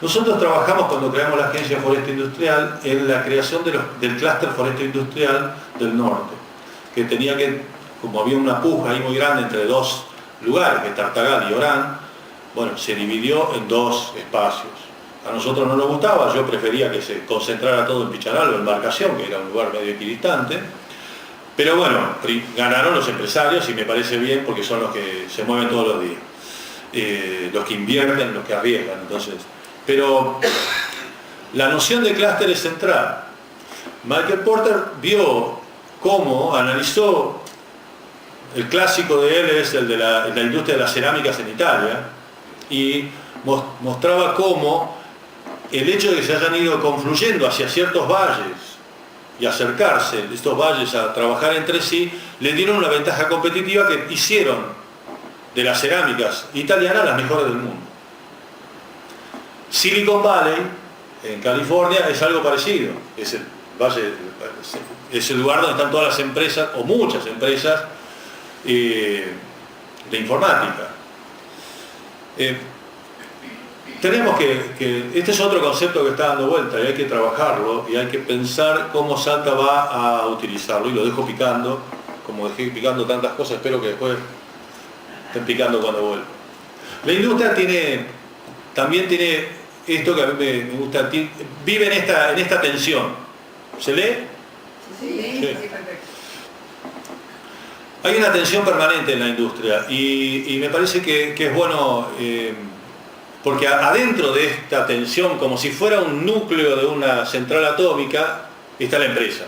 Nosotros trabajamos cuando creamos la Agencia Forestal Industrial en la creación del clúster forestal industrial del norte, que tenía como había una puja ahí muy grande entre dos lugares, que es Tartagal y Orán, bueno, se dividió en dos espacios. A nosotros no nos gustaba, yo prefería que se concentrara todo en Pichanal o en Embarcación, que era un lugar medio equidistante, pero bueno, ganaron los empresarios y me parece bien porque son los que se mueven todos los días, los que invierten, los que arriesgan, entonces. Pero la noción de clúster es central. Michael Porter vio cómo analizó, el clásico de él es el de la industria de las cerámicas en Italia, y mostraba cómo el hecho de que se hayan ido confluyendo hacia ciertos valles y acercarse estos valles a trabajar entre sí, le dieron una ventaja competitiva que hicieron de las cerámicas italianas las mejores del mundo. Silicon Valley, en California, es algo parecido. Es el lugar donde están todas las empresas, o muchas empresas, de informática. Tenemos este es otro concepto que está dando vuelta y hay que trabajarlo y hay que pensar cómo Salta va a utilizarlo, y lo dejo picando, como dejé picando tantas cosas, espero que después estén picando cuando vuelva. La industria también tiene esto que a mí me gusta, vive en esta tensión. ¿Se lee? Sí, perfecto. Hay una tensión permanente en la industria y me parece que es bueno, porque adentro de esta tensión, como si fuera un núcleo de una central atómica, está la empresa.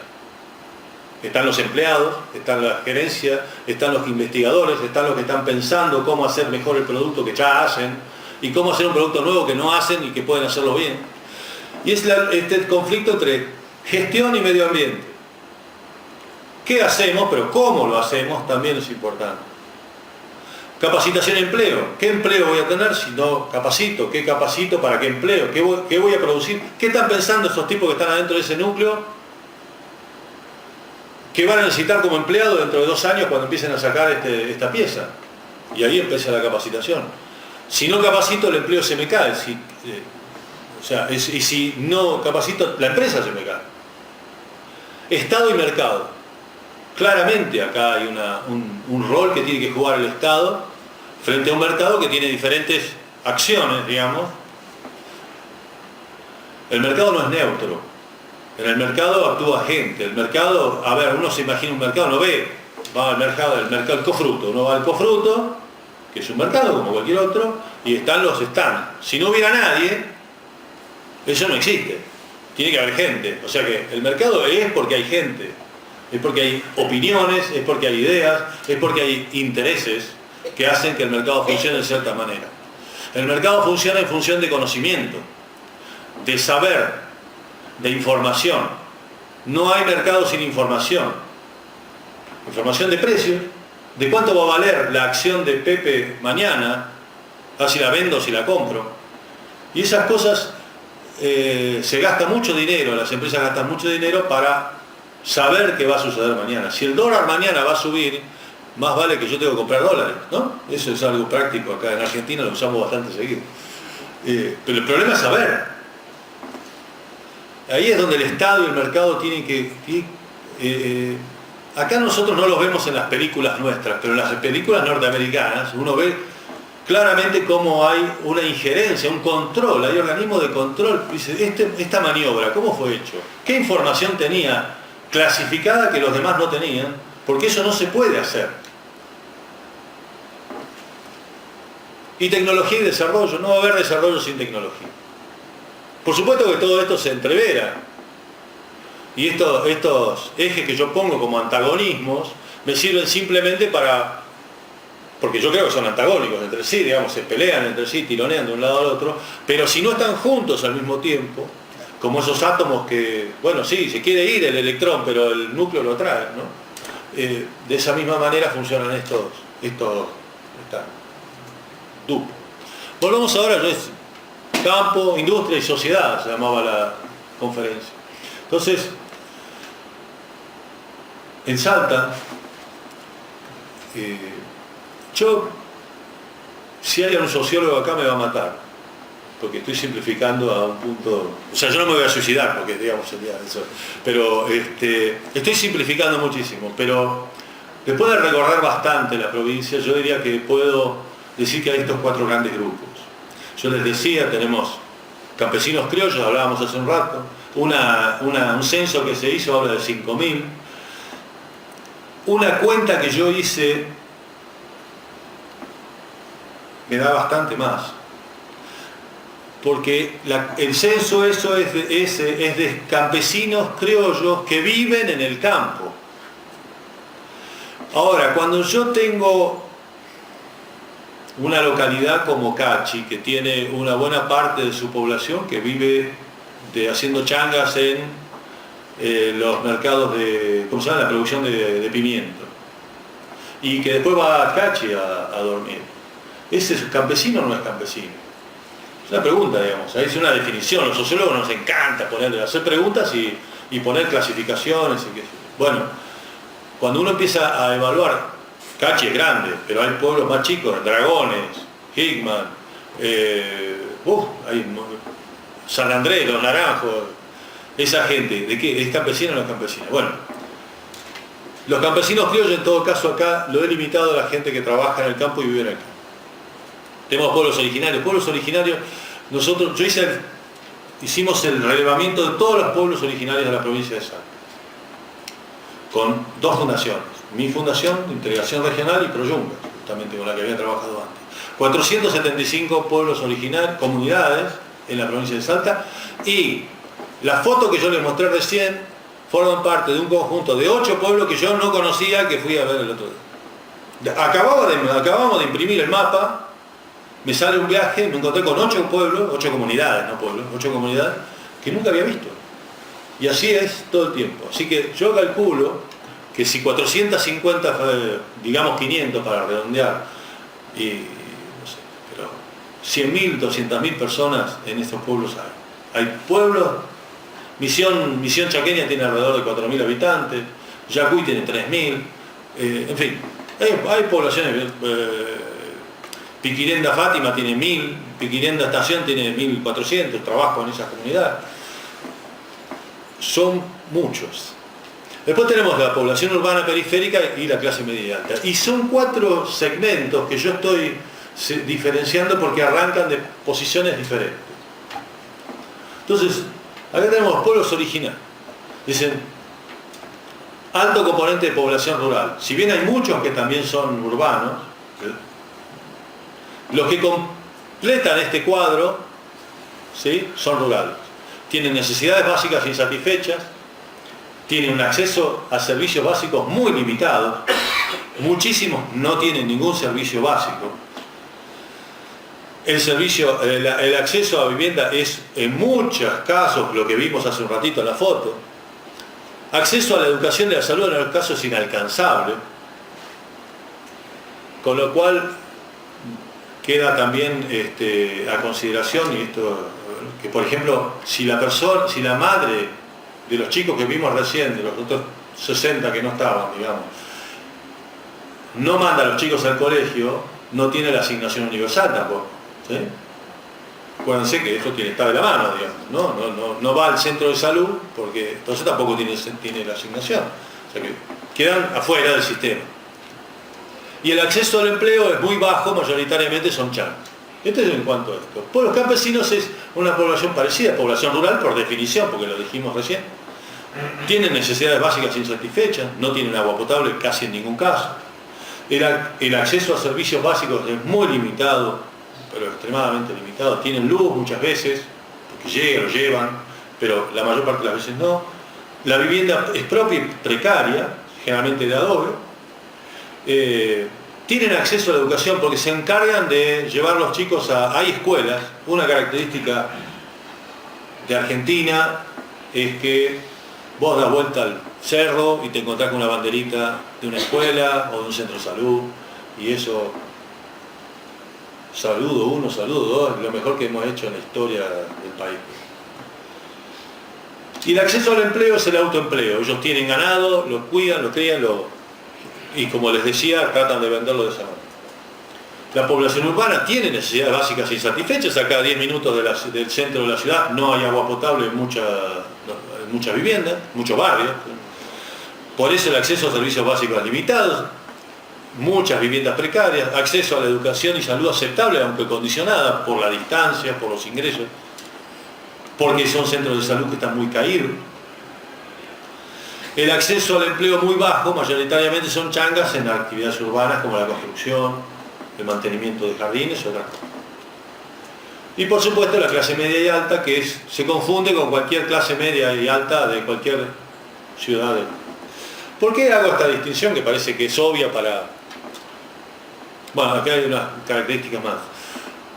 Están los empleados, están la gerencia, están los investigadores, están los que están pensando cómo hacer mejor el producto que ya hacen y cómo hacer un producto nuevo que no hacen y que pueden hacerlo bien. Y es este conflicto entre gestión y medio ambiente. ¿Qué hacemos? Pero cómo lo hacemos también es importante. Capacitación y empleo. ¿Qué empleo voy a tener si no capacito? ¿Qué capacito para qué empleo? ¿Qué voy a producir? ¿Qué están pensando esos tipos que están adentro de ese núcleo? ¿Qué van a necesitar como empleado dentro de 2 años cuando empiecen a sacar esta pieza? Y ahí empieza la capacitación. Si no capacito, el empleo se me cae. Y si no capacito, la empresa se me cae. Estado y mercado. Claramente acá hay un rol que tiene que jugar el Estado frente a un mercado que tiene diferentes acciones, digamos. El mercado no es neutro. En el mercado actúa gente. El mercado, a ver, uno se imagina un mercado, no ve, va al mercado, el cofruto. Uno va al cofruto, que es un mercado como cualquier otro, y están los stands. Si no hubiera nadie, eso no existe. Tiene que haber gente. O sea que el mercado es porque hay gente. Es porque hay opiniones, es porque hay ideas, es porque hay intereses que hacen que el mercado funcione de cierta manera. El mercado funciona en función de conocimiento, de saber, de información. No hay mercado sin información. Información de precios, de cuánto va a valer la acción de Pepe mañana, a si la vendo o si la compro. Y esas cosas, se gasta mucho dinero, las empresas gastan mucho dinero para saber qué va a suceder mañana. Si el dólar mañana va a subir, más vale que yo tengo que comprar dólares, ¿no? Eso es algo práctico, acá en Argentina lo usamos bastante seguido. Pero el problema es saber. Ahí es donde el Estado y el mercado tienen que... acá nosotros no los vemos en las películas nuestras, pero en las películas norteamericanas uno ve claramente cómo hay una injerencia, un control, hay organismos de control. Dice, esta maniobra, ¿cómo fue hecho? ¿Qué información tenía clasificada que los demás no tenían? Porque eso no se puede hacer. Y tecnología y desarrollo, no va a haber desarrollo sin tecnología. Por supuesto que todo esto se entrevera. Y estos ejes que yo pongo como antagonismos me sirven simplemente porque yo creo que son antagónicos entre sí, digamos, se pelean entre sí, tironean de un lado al otro, pero si no están juntos al mismo tiempo, como esos átomos que, bueno, sí, se quiere ir el electrón, pero el núcleo lo trae, ¿no? De esa misma manera funcionan estos duplos. Volvamos ahora, campo, industria y sociedad, se llamaba la conferencia. Entonces, en Salta, si hay un sociólogo acá me va a matar, porque estoy simplificando a un punto, o sea, yo no me voy a suicidar, porque digamos sería eso, pero estoy simplificando muchísimo, pero después de recorrer bastante la provincia, yo diría que puedo decir que hay estos 4 grandes grupos. Yo les decía, tenemos campesinos criollos, hablábamos hace un rato, un censo que se hizo habla de 5.000, una cuenta que yo hice me da bastante más, porque el censo eso es de campesinos criollos que viven en el campo. Ahora, cuando yo tengo una localidad como Cachi, que tiene una buena parte de su población que vive haciendo changas en los mercados ¿cómo se llama? La producción de pimiento, y que después va a Cachi a dormir. ¿Ese es campesino o no es campesino? Es una pregunta, digamos, es una definición. Los sociólogos nos encanta hacer preguntas y poner clasificaciones. Bueno, cuando uno empieza a evaluar Cachi es grande, pero hay pueblos más chicos, Dragones, Hickman, hay San Andrés, Los Naranjos, esa gente, ¿de qué? ¿Es campesina o no es campesina? Bueno, los campesinos criollos en todo caso acá lo he limitado a la gente que trabaja en el campo y vive en el campo. Tenemos pueblos originarios, hicimos el relevamiento de todos los pueblos originarios de la provincia de Salta, con 2 fundaciones, mi fundación, Integración Regional, y Proyunga, justamente con la que había trabajado antes. 475 pueblos originarios, comunidades en la provincia de Salta, y la foto que yo les mostré recién forman parte de un conjunto de 8 pueblos que yo no conocía, que fui a ver el otro día. Acabamos de imprimir el mapa, me sale un viaje, me encontré con 8 pueblos, 8 comunidades, no pueblos, 8 comunidades, que nunca había visto. Y así es todo el tiempo. Así que yo calculo que si 450, digamos 500 para redondear, y no sé, pero 100.000, 200.000 personas en estos pueblos hay. Hay pueblos, Misión Chaqueña tiene alrededor de 4.000 habitantes, Yacuy tiene 3.000, en fin, hay poblaciones, Piquirenda Fátima tiene 1.000, Piquirenda Estación tiene 1.400, trabajo en esa comunidad. Son muchos. Después tenemos la población urbana periférica y la clase media y alta. Y son 4 segmentos que yo estoy diferenciando porque arrancan de posiciones diferentes. Entonces, acá tenemos pueblos originarios. Dicen, alto componente de población rural. Si bien hay muchos que también son urbanos, los que completan este cuadro, ¿sí?, son rurales. Tienen necesidades básicas insatisfechas, tienen un acceso a servicios básicos muy limitado, muchísimos no tienen ningún servicio básico. El acceso a vivienda es en muchos casos lo que vimos hace un ratito en la foto. Acceso a la educación y a la salud en algunos casos es inalcanzable, con lo cual queda también a consideración, y esto, que por ejemplo, si la madre de los chicos que vimos recién, de los otros 60 que no estaban, digamos, no manda a los chicos al colegio, no tiene la asignación universal tampoco, ¿sí? Acuérdense que esto tiene que estar de la mano, digamos, no va al centro de salud, porque entonces tampoco tiene la asignación, o sea que quedan afuera del sistema. Y el acceso al empleo es muy bajo, mayoritariamente son chancas. Esto es en cuanto a esto. Pues los campesinos es una población parecida, población rural por definición, porque lo dijimos recién. Tienen necesidades básicas insatisfechas, no tienen agua potable casi en ningún caso. El acceso a servicios básicos es muy limitado, pero extremadamente limitado. Tienen luz muchas veces, porque llegan, lo llevan, pero la mayor parte de las veces no. La vivienda es propia y precaria, generalmente de adobe. Tienen acceso a la educación porque se encargan de llevar a los chicos hay escuelas. Una característica de Argentina es que vos das vuelta al cerro y te encontrás con una banderita de una escuela o de un centro de salud, y eso, saludo 1, saludo 2, es lo mejor que hemos hecho en la historia del país. Y el acceso al empleo es el autoempleo. Ellos tienen ganado, lo cuidan, lo crían, y como les decía, tratan de venderlo de esa manera. La población urbana tiene necesidades básicas insatisfechas. Acá a 10 minutos del centro de la ciudad no hay agua potable en muchas viviendas, muchos barrios. Por eso el acceso a servicios básicos limitados, muchas viviendas precarias, acceso a la educación y salud aceptable, aunque condicionada por la distancia, por los ingresos, porque son centros de salud que están muy caídos. El acceso al empleo muy bajo, mayoritariamente son changas en actividades urbanas como la construcción, el mantenimiento de jardines y otras cosas. Y por supuesto la clase media y alta, que se confunde con cualquier clase media y alta de cualquier ciudad. ¿Por qué hago esta distinción que parece que es obvia para... Bueno, acá hay unas características más.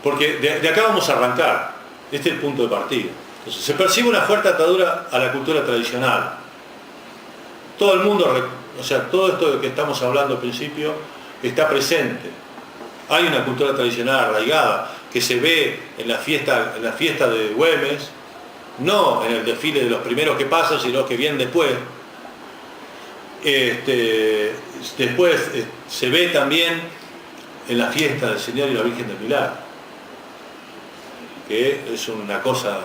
Porque de acá vamos a arrancar. Este es el punto de partida. Entonces, se percibe una fuerte atadura a la cultura tradicional. Todo el mundo, o sea, todo esto de que estamos hablando al principio está presente. Hay una cultura tradicional arraigada que se ve en la fiesta de Güemes, no en el desfile de los primeros que pasan, sino los que vienen después. Después se ve también en la fiesta del Señor y la Virgen del Milagro, que es una cosa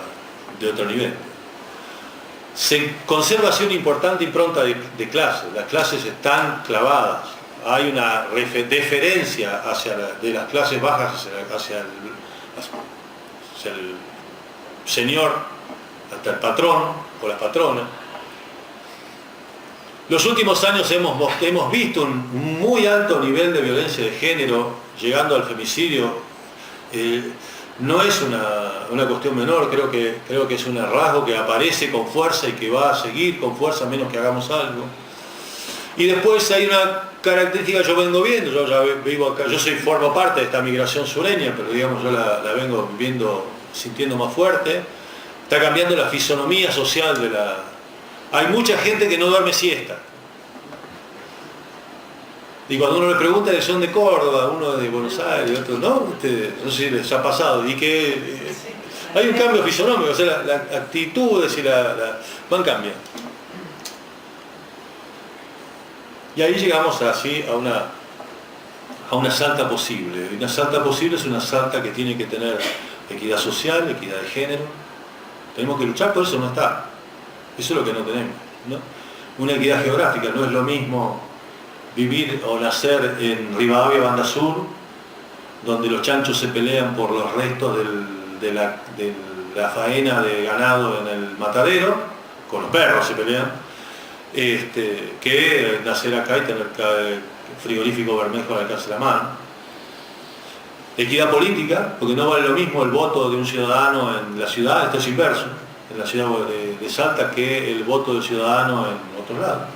de otro nivel. Se conserva así una importante impronta de clases. Las clases están clavadas. Hay una deferencia de las clases bajas hacia el señor, hasta el patrón o las patronas. Los últimos años hemos visto un muy alto nivel de violencia de género, llegando al femicidio. No es una cuestión menor, creo que es un rasgo que aparece con fuerza y que va a seguir con fuerza a menos que hagamos algo. Y después hay una característica, yo vengo viendo, yo ya vivo acá, formo parte de esta migración sureña, pero digamos yo la vengo viviendo, sintiendo más fuerte. Está cambiando la fisonomía social de la... Hay mucha gente que no duerme siesta. Y cuando uno le pregunta que son de Córdoba, uno de Buenos Aires, otro no, no sé si les ha pasado. Y que hay un cambio fisonómico, o sea, las actitudes y van cambiando. Y ahí llegamos así a una salta posible. Y una salta posible es una salta que tiene que tener equidad social, equidad de género. Tenemos que luchar por eso, no está. Eso es lo que no tenemos, ¿no? Una equidad geográfica, no es lo mismo vivir o nacer en Rivadavia, Banda Sur, donde los chanchos se pelean por los restos de la faena de ganado en el matadero, con los perros se pelean, que nacer acá y tener frigorífico Bermejo al alcance de la mano. Equidad política, porque no vale lo mismo el voto de un ciudadano en la ciudad, esto es inverso, en la ciudad de Salta, que el voto del ciudadano en otro lado.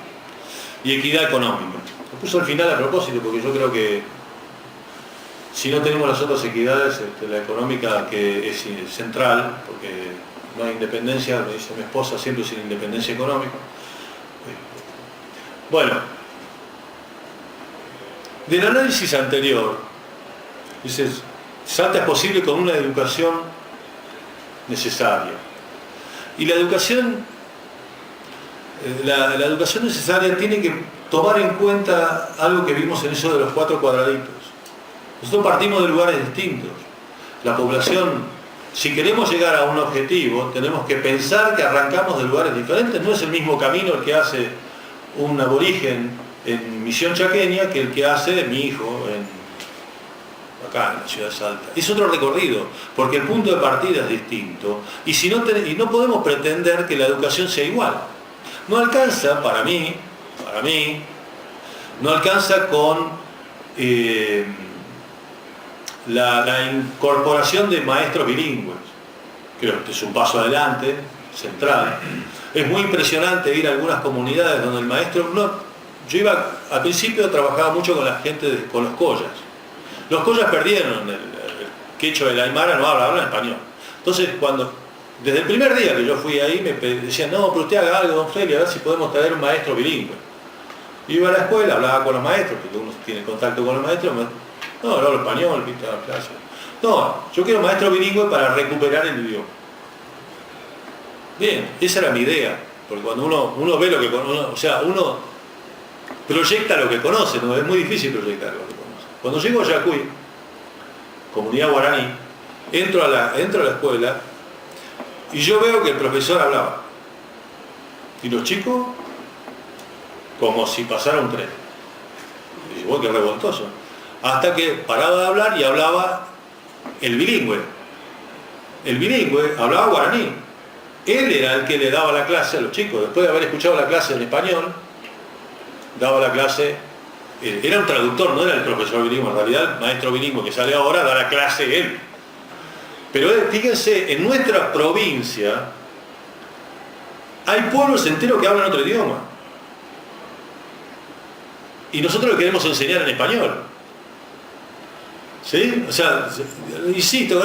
Y equidad económica. Lo puso al final a propósito, porque yo creo que si no tenemos las otras equidades, la económica, que es central, porque no hay independencia, me dice mi esposa, siempre sin independencia económica. Bueno, del análisis anterior, dices, Salta es posible con una educación necesaria. Y la educación necesaria tiene que tomar en cuenta algo que vimos en eso de los 4 cuadraditos. Nosotros partimos de lugares distintos. La población, si queremos llegar a un objetivo, tenemos que pensar que arrancamos de lugares diferentes. No es el mismo camino el que hace un aborigen en Misión Chaqueña que el que hace mi hijo acá en la ciudad de Salta. Es otro recorrido, porque el punto de partida es distinto. Y no podemos pretender que la educación sea igual. No alcanza, para mí, no alcanza con la incorporación de maestros bilingües. Creo que es un paso adelante, central. Es muy impresionante ir a algunas comunidades donde el maestro... yo al principio trabajaba mucho con la gente, con los collas. Los collas perdieron el quechua de la aymara, no hablan español. Entonces, desde el primer día que yo fui ahí, me decían, no, pero usted haga algo, don Freddy, a ver si podemos traer un maestro bilingüe. Iba a la escuela, hablaba con los maestros, porque uno tiene contacto con los maestros, no hablo español, viste la clase. No, yo quiero un maestro bilingüe para recuperar el idioma. Bien, esa era mi idea, porque cuando uno ve lo que conoce, o sea, uno proyecta lo que conoce, ¿no? Es muy difícil proyectar lo que conoce. Cuando llego a Yacuy, comunidad guaraní, entro a la escuela y yo veo que el profesor hablaba. Y los chicos, como si pasara un tren. Y digo, qué revoltoso. Hasta que paraba de hablar y hablaba el bilingüe. El bilingüe hablaba guaraní. Él era el que le daba la clase a los chicos. Después de haber escuchado la clase en español, daba la clase, era un traductor, no era el profesor bilingüe. En realidad, el maestro bilingüe que sale ahora da la clase él. Pero fíjense, en nuestra provincia hay pueblos enteros que hablan otro idioma. Y nosotros le queremos enseñar en español. ¿Sí? O sea, insisto,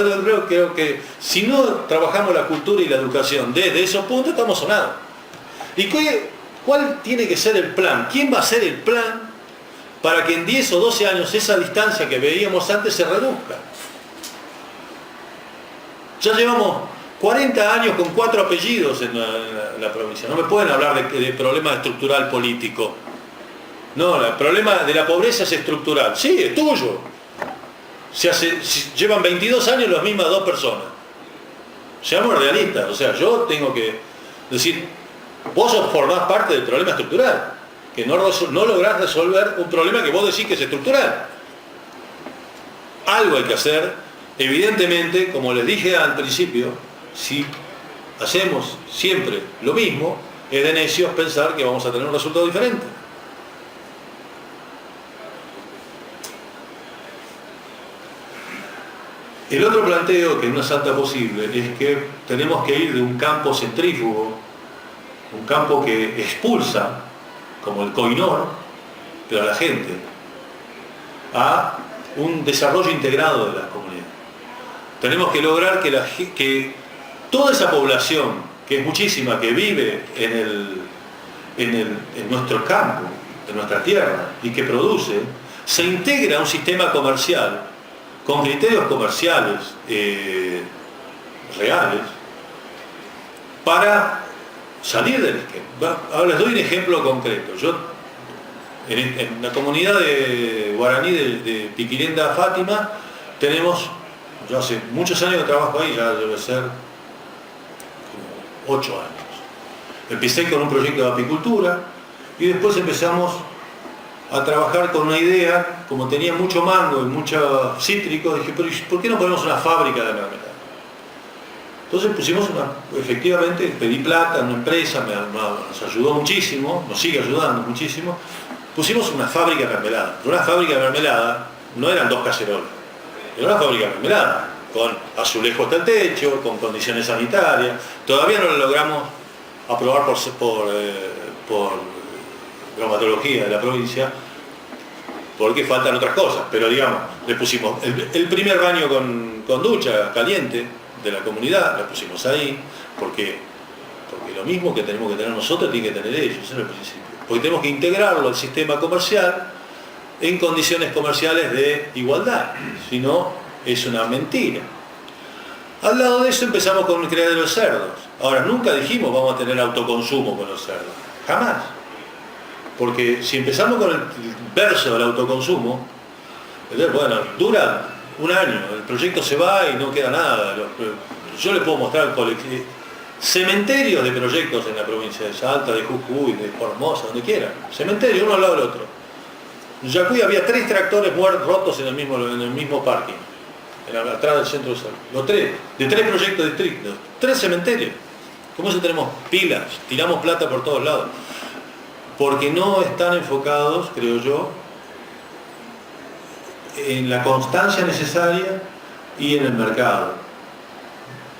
creo que si no trabajamos la cultura y la educación desde esos puntos, estamos sonados. ¿Y cuál tiene que ser el plan? ¿Quién va a ser el plan para que en 10 o 12 años esa distancia que veíamos antes se reduzca? Ya llevamos 40 años con 4 apellidos en la provincia. No me pueden hablar de problema estructural político. No, el problema de la pobreza es estructural. Sí, es tuyo. Llevan 22 años las mismas dos personas. Seamos realistas. O sea, yo tengo que decir, vos formás parte del problema estructural, que no lográs resolver un problema que vos decís que es estructural. Algo hay que hacer. Evidentemente, como les dije al principio, si hacemos siempre lo mismo, es de necios pensar que vamos a tener un resultado diferente. El otro planteo, que no es Salta posible, es que tenemos que ir de un campo centrífugo, un campo que expulsa, como el Coinor, pero a la gente, a un desarrollo integrado de las comunidades. Tenemos que lograr que toda esa población, que es muchísima, que vive en nuestro campo, en nuestra tierra, y que produce, se integre a un sistema comercial con criterios comerciales reales para salir del esquema. Ahora les doy un ejemplo concreto. Yo, en la comunidad de guaraní de Piquirenda Fátima, tenemos, yo hace muchos años que trabajo ahí, ya debe ser como 8 años. Empecé con un proyecto de apicultura y después empezamos a trabajar con una idea, como tenía mucho mango y mucho cítrico, dije, pero ¿por qué no ponemos una fábrica de mermelada? Entonces pusimos efectivamente, pedí plata a una empresa, nos ayudó muchísimo, nos sigue ayudando muchísimo, pusimos una fábrica de mermelada. Pero una fábrica de mermelada no eran 2 cacerolas, era una fábrica de mermelada, con azulejo hasta el techo, con condiciones sanitarias. Todavía no lo logramos aprobar por bromatología de la provincia, porque faltan otras cosas, pero digamos, le pusimos el primer baño con ducha caliente de la comunidad, la pusimos ahí, porque lo mismo que tenemos que tener nosotros tiene que tener ellos, ese es el principio. Porque tenemos que integrarlo al sistema comercial en condiciones comerciales de igualdad, si no es una mentira. Al lado de eso empezamos con el criadero de cerdos. Ahora, nunca dijimos vamos a tener autoconsumo con los cerdos, jamás. Porque si empezamos con el verso del autoconsumo, bueno, dura un año, el proyecto se va y no queda nada. Yo les puedo mostrar cementerios de proyectos en la provincia de Salta, de Jujuy, de Formosa, donde quieran. Cementerios, uno al lado del otro. En Yacuy había 3 tractores rotos en el mismo parking, atrás del centro de salud. De 3 proyectos distritos, 3 cementerios. ¿Cómo se tenemos pilas? Tiramos plata por todos lados. Porque no están enfocados, creo yo, en la constancia necesaria y en el mercado.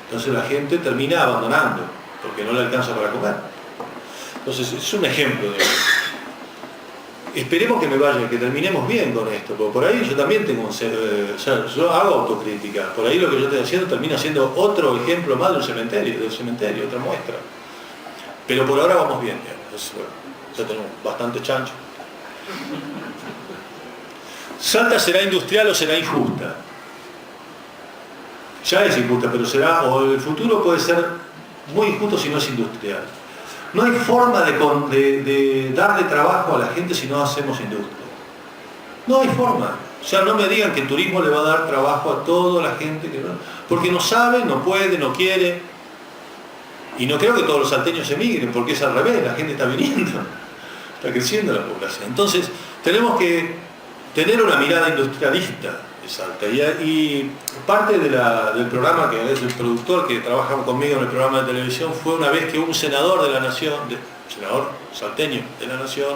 Entonces la gente termina abandonando, porque no le alcanza para comer. Entonces es un ejemplo de eso. Esperemos que terminemos bien con esto, porque por ahí yo también tengo yo hago autocrítica. Por ahí lo que yo estoy haciendo termina siendo otro ejemplo más del cementerio, otra muestra. Pero por ahora vamos bien. Entonces, bueno, ya tenemos bastante chancho. ¿Salta será industrial o será injusta? Ya es injusta, pero será, o el futuro puede ser muy injusto si no es industrial. No hay forma de darle trabajo a la gente si no hacemos industria. No hay forma. O sea, no me digan que el turismo le va a dar trabajo a toda la gente, porque no sabe, no puede, no quiere. Y no creo que todos los salteños emigren, porque es al revés, la gente está viniendo, está creciendo la población. Entonces, tenemos que tener una mirada industrialista de Salta. Y parte del programa, que es el productor que trabaja conmigo en el programa de televisión, fue una vez que un senador de la Nación, senador salteño de la Nación,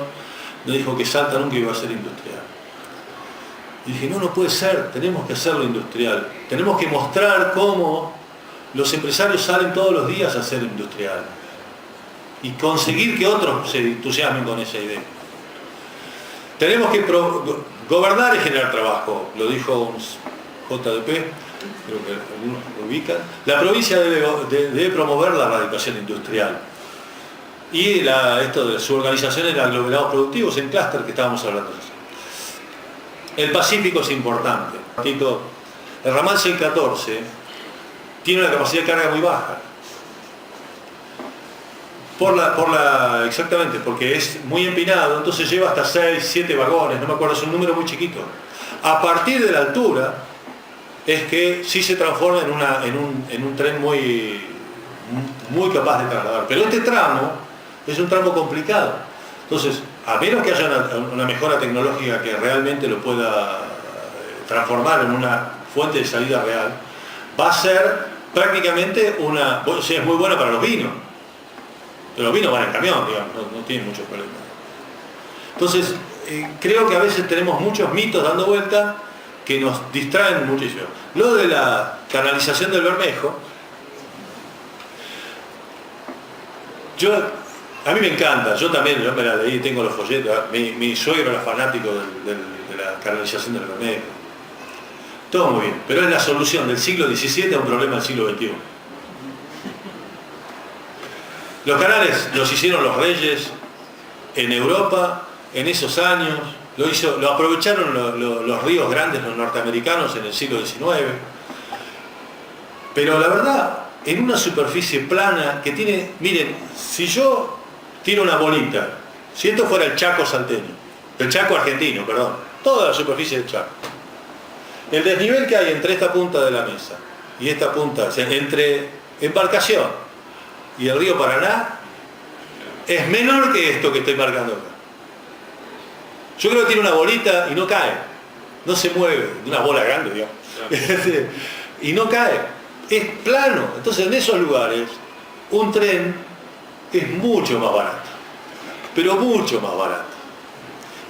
me dijo que Salta nunca iba a ser industrial. Y dije, no puede ser, tenemos que hacerlo industrial. Tenemos que mostrar cómo los empresarios salen todos los días a ser industrial y conseguir que otros se entusiasmen con esa idea. Tenemos que gobernar y generar trabajo, lo dijo un JDP, creo que algunos lo ubican. La provincia debe promover la erradicación industrial y esto de su organización en aglomerados productivos, en clúster que estábamos hablando. El Pacífico es importante. El ramal 614 tiene una capacidad de carga muy baja. Exactamente, porque es muy empinado, entonces lleva hasta 6, 7 vagones, no me acuerdo, es un número muy chiquito. A partir de la altura es que sí se transforma en un tren muy capaz de trasladar. Pero este tramo es un tramo complicado. Entonces, a menos que haya una mejora tecnológica que realmente lo pueda transformar en una fuente de salida real, va a ser prácticamente es muy buena para los vinos. Pero los vinos van en camión, digamos, no tienen muchos problemas. Entonces, creo que a veces tenemos muchos mitos dando vuelta que nos distraen muchísimo. Lo de la canalización del Bermejo, a mí me encanta, yo me la leí, tengo los folletos, mi suegro era fanático de la canalización del Bermejo. Todo muy bien, pero es la solución del siglo XVII a un problema del siglo XXI. Los canales los hicieron los reyes en Europa en esos años, lo aprovecharon los ríos grandes, los norteamericanos en el siglo XIX. Pero la verdad, en una superficie plana que tiene, miren, si yo tiro una bolita, si esto fuera el Chaco salteño, el Chaco argentino, perdón, toda la superficie del Chaco, el desnivel que hay entre esta punta de la mesa y esta punta, o sea, entre Embarcación y el río Paraná, es menor que esto que estoy marcando acá. Yo creo que tiene una bolita y no cae, no se mueve, una bola grande, digamos, y no cae, es plano. Entonces en esos lugares un tren es mucho más barato, pero mucho más barato.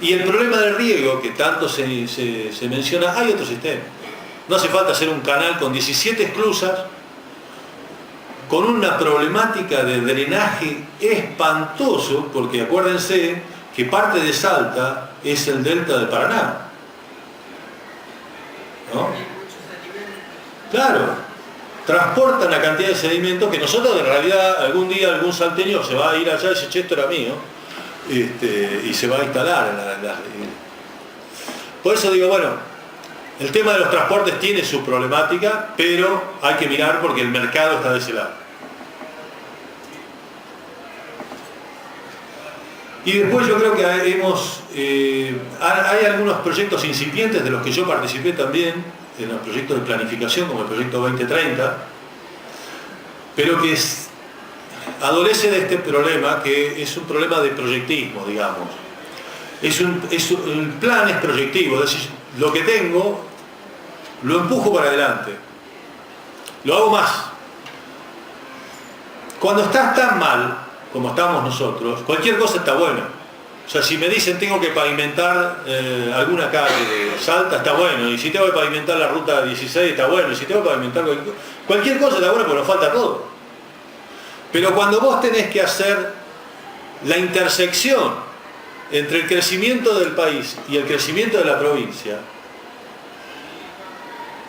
Y el problema del riego, que tanto se menciona, hay otro sistema. No hace falta hacer un canal con 17 esclusas, con una problemática de drenaje espantoso, porque acuérdense que parte de Salta es el delta del Paraná, ¿no? Claro, transportan la cantidad de sedimentos que nosotros en realidad algún día algún salteño se va a ir allá y dice, che, esto era mío, y se va a instalar por eso digo, bueno, el tema de los transportes tiene su problemática, pero hay que mirar porque el mercado está de ese lado. Y después yo creo que hay algunos proyectos incipientes de los que yo participé también, en los proyectos de planificación, como el proyecto 2030, pero que adolece de este problema, que es un problema de proyectismo, digamos. El plan es proyectivo, es decir, lo que tengo, lo empujo para adelante, lo hago más. Cuando estás tan mal, como estamos nosotros, cualquier cosa está buena. O sea, si me dicen tengo que pavimentar alguna calle de Salta, está bueno. Y si tengo que pavimentar la ruta 16, está bueno. Y si tengo que pavimentar cualquier cosa, está bueno, porque nos falta todo. Pero cuando vos tenés que hacer la intersección entre el crecimiento del país y el crecimiento de la provincia,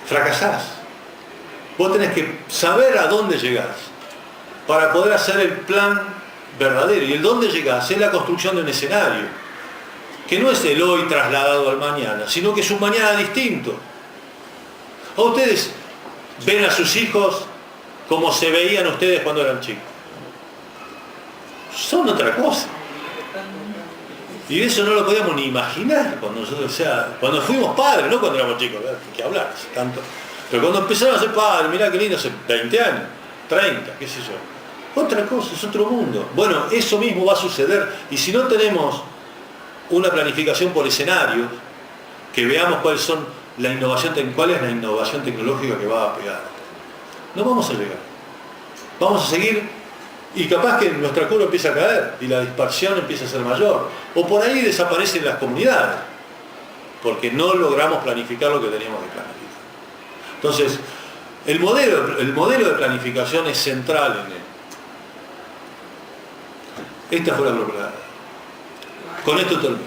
fracasás. Vos tenés que saber a dónde llegás para poder hacer el plan verdadero. Y el dónde llegás es la construcción de un escenario, que no es el hoy trasladado al mañana, sino que es un mañana distinto. ¿A ustedes ven a sus hijos como se veían ustedes cuando eran chicos? Son otra cosa. Y eso no lo podíamos ni imaginar cuando nosotros, o sea, cuando fuimos padres, no cuando éramos chicos, que hablar tanto. Pero cuando empezaron a ser padres, mirá qué lindo, hace 20 años, 30, qué sé yo. Otra cosa, es otro mundo. Bueno, eso mismo va a suceder. Y si no tenemos una planificación por escenarios, que veamos cuál es la innovación tecnológica que va a pegar, no vamos a llegar. Vamos a seguir, y capaz que nuestra curva empieza a caer y la dispersión empieza a ser mayor. O por ahí desaparecen las comunidades, porque no logramos planificar lo que teníamos que planificar. Entonces, el modelo de planificación es central en él. Esta fue la propiedad. Con esto termino.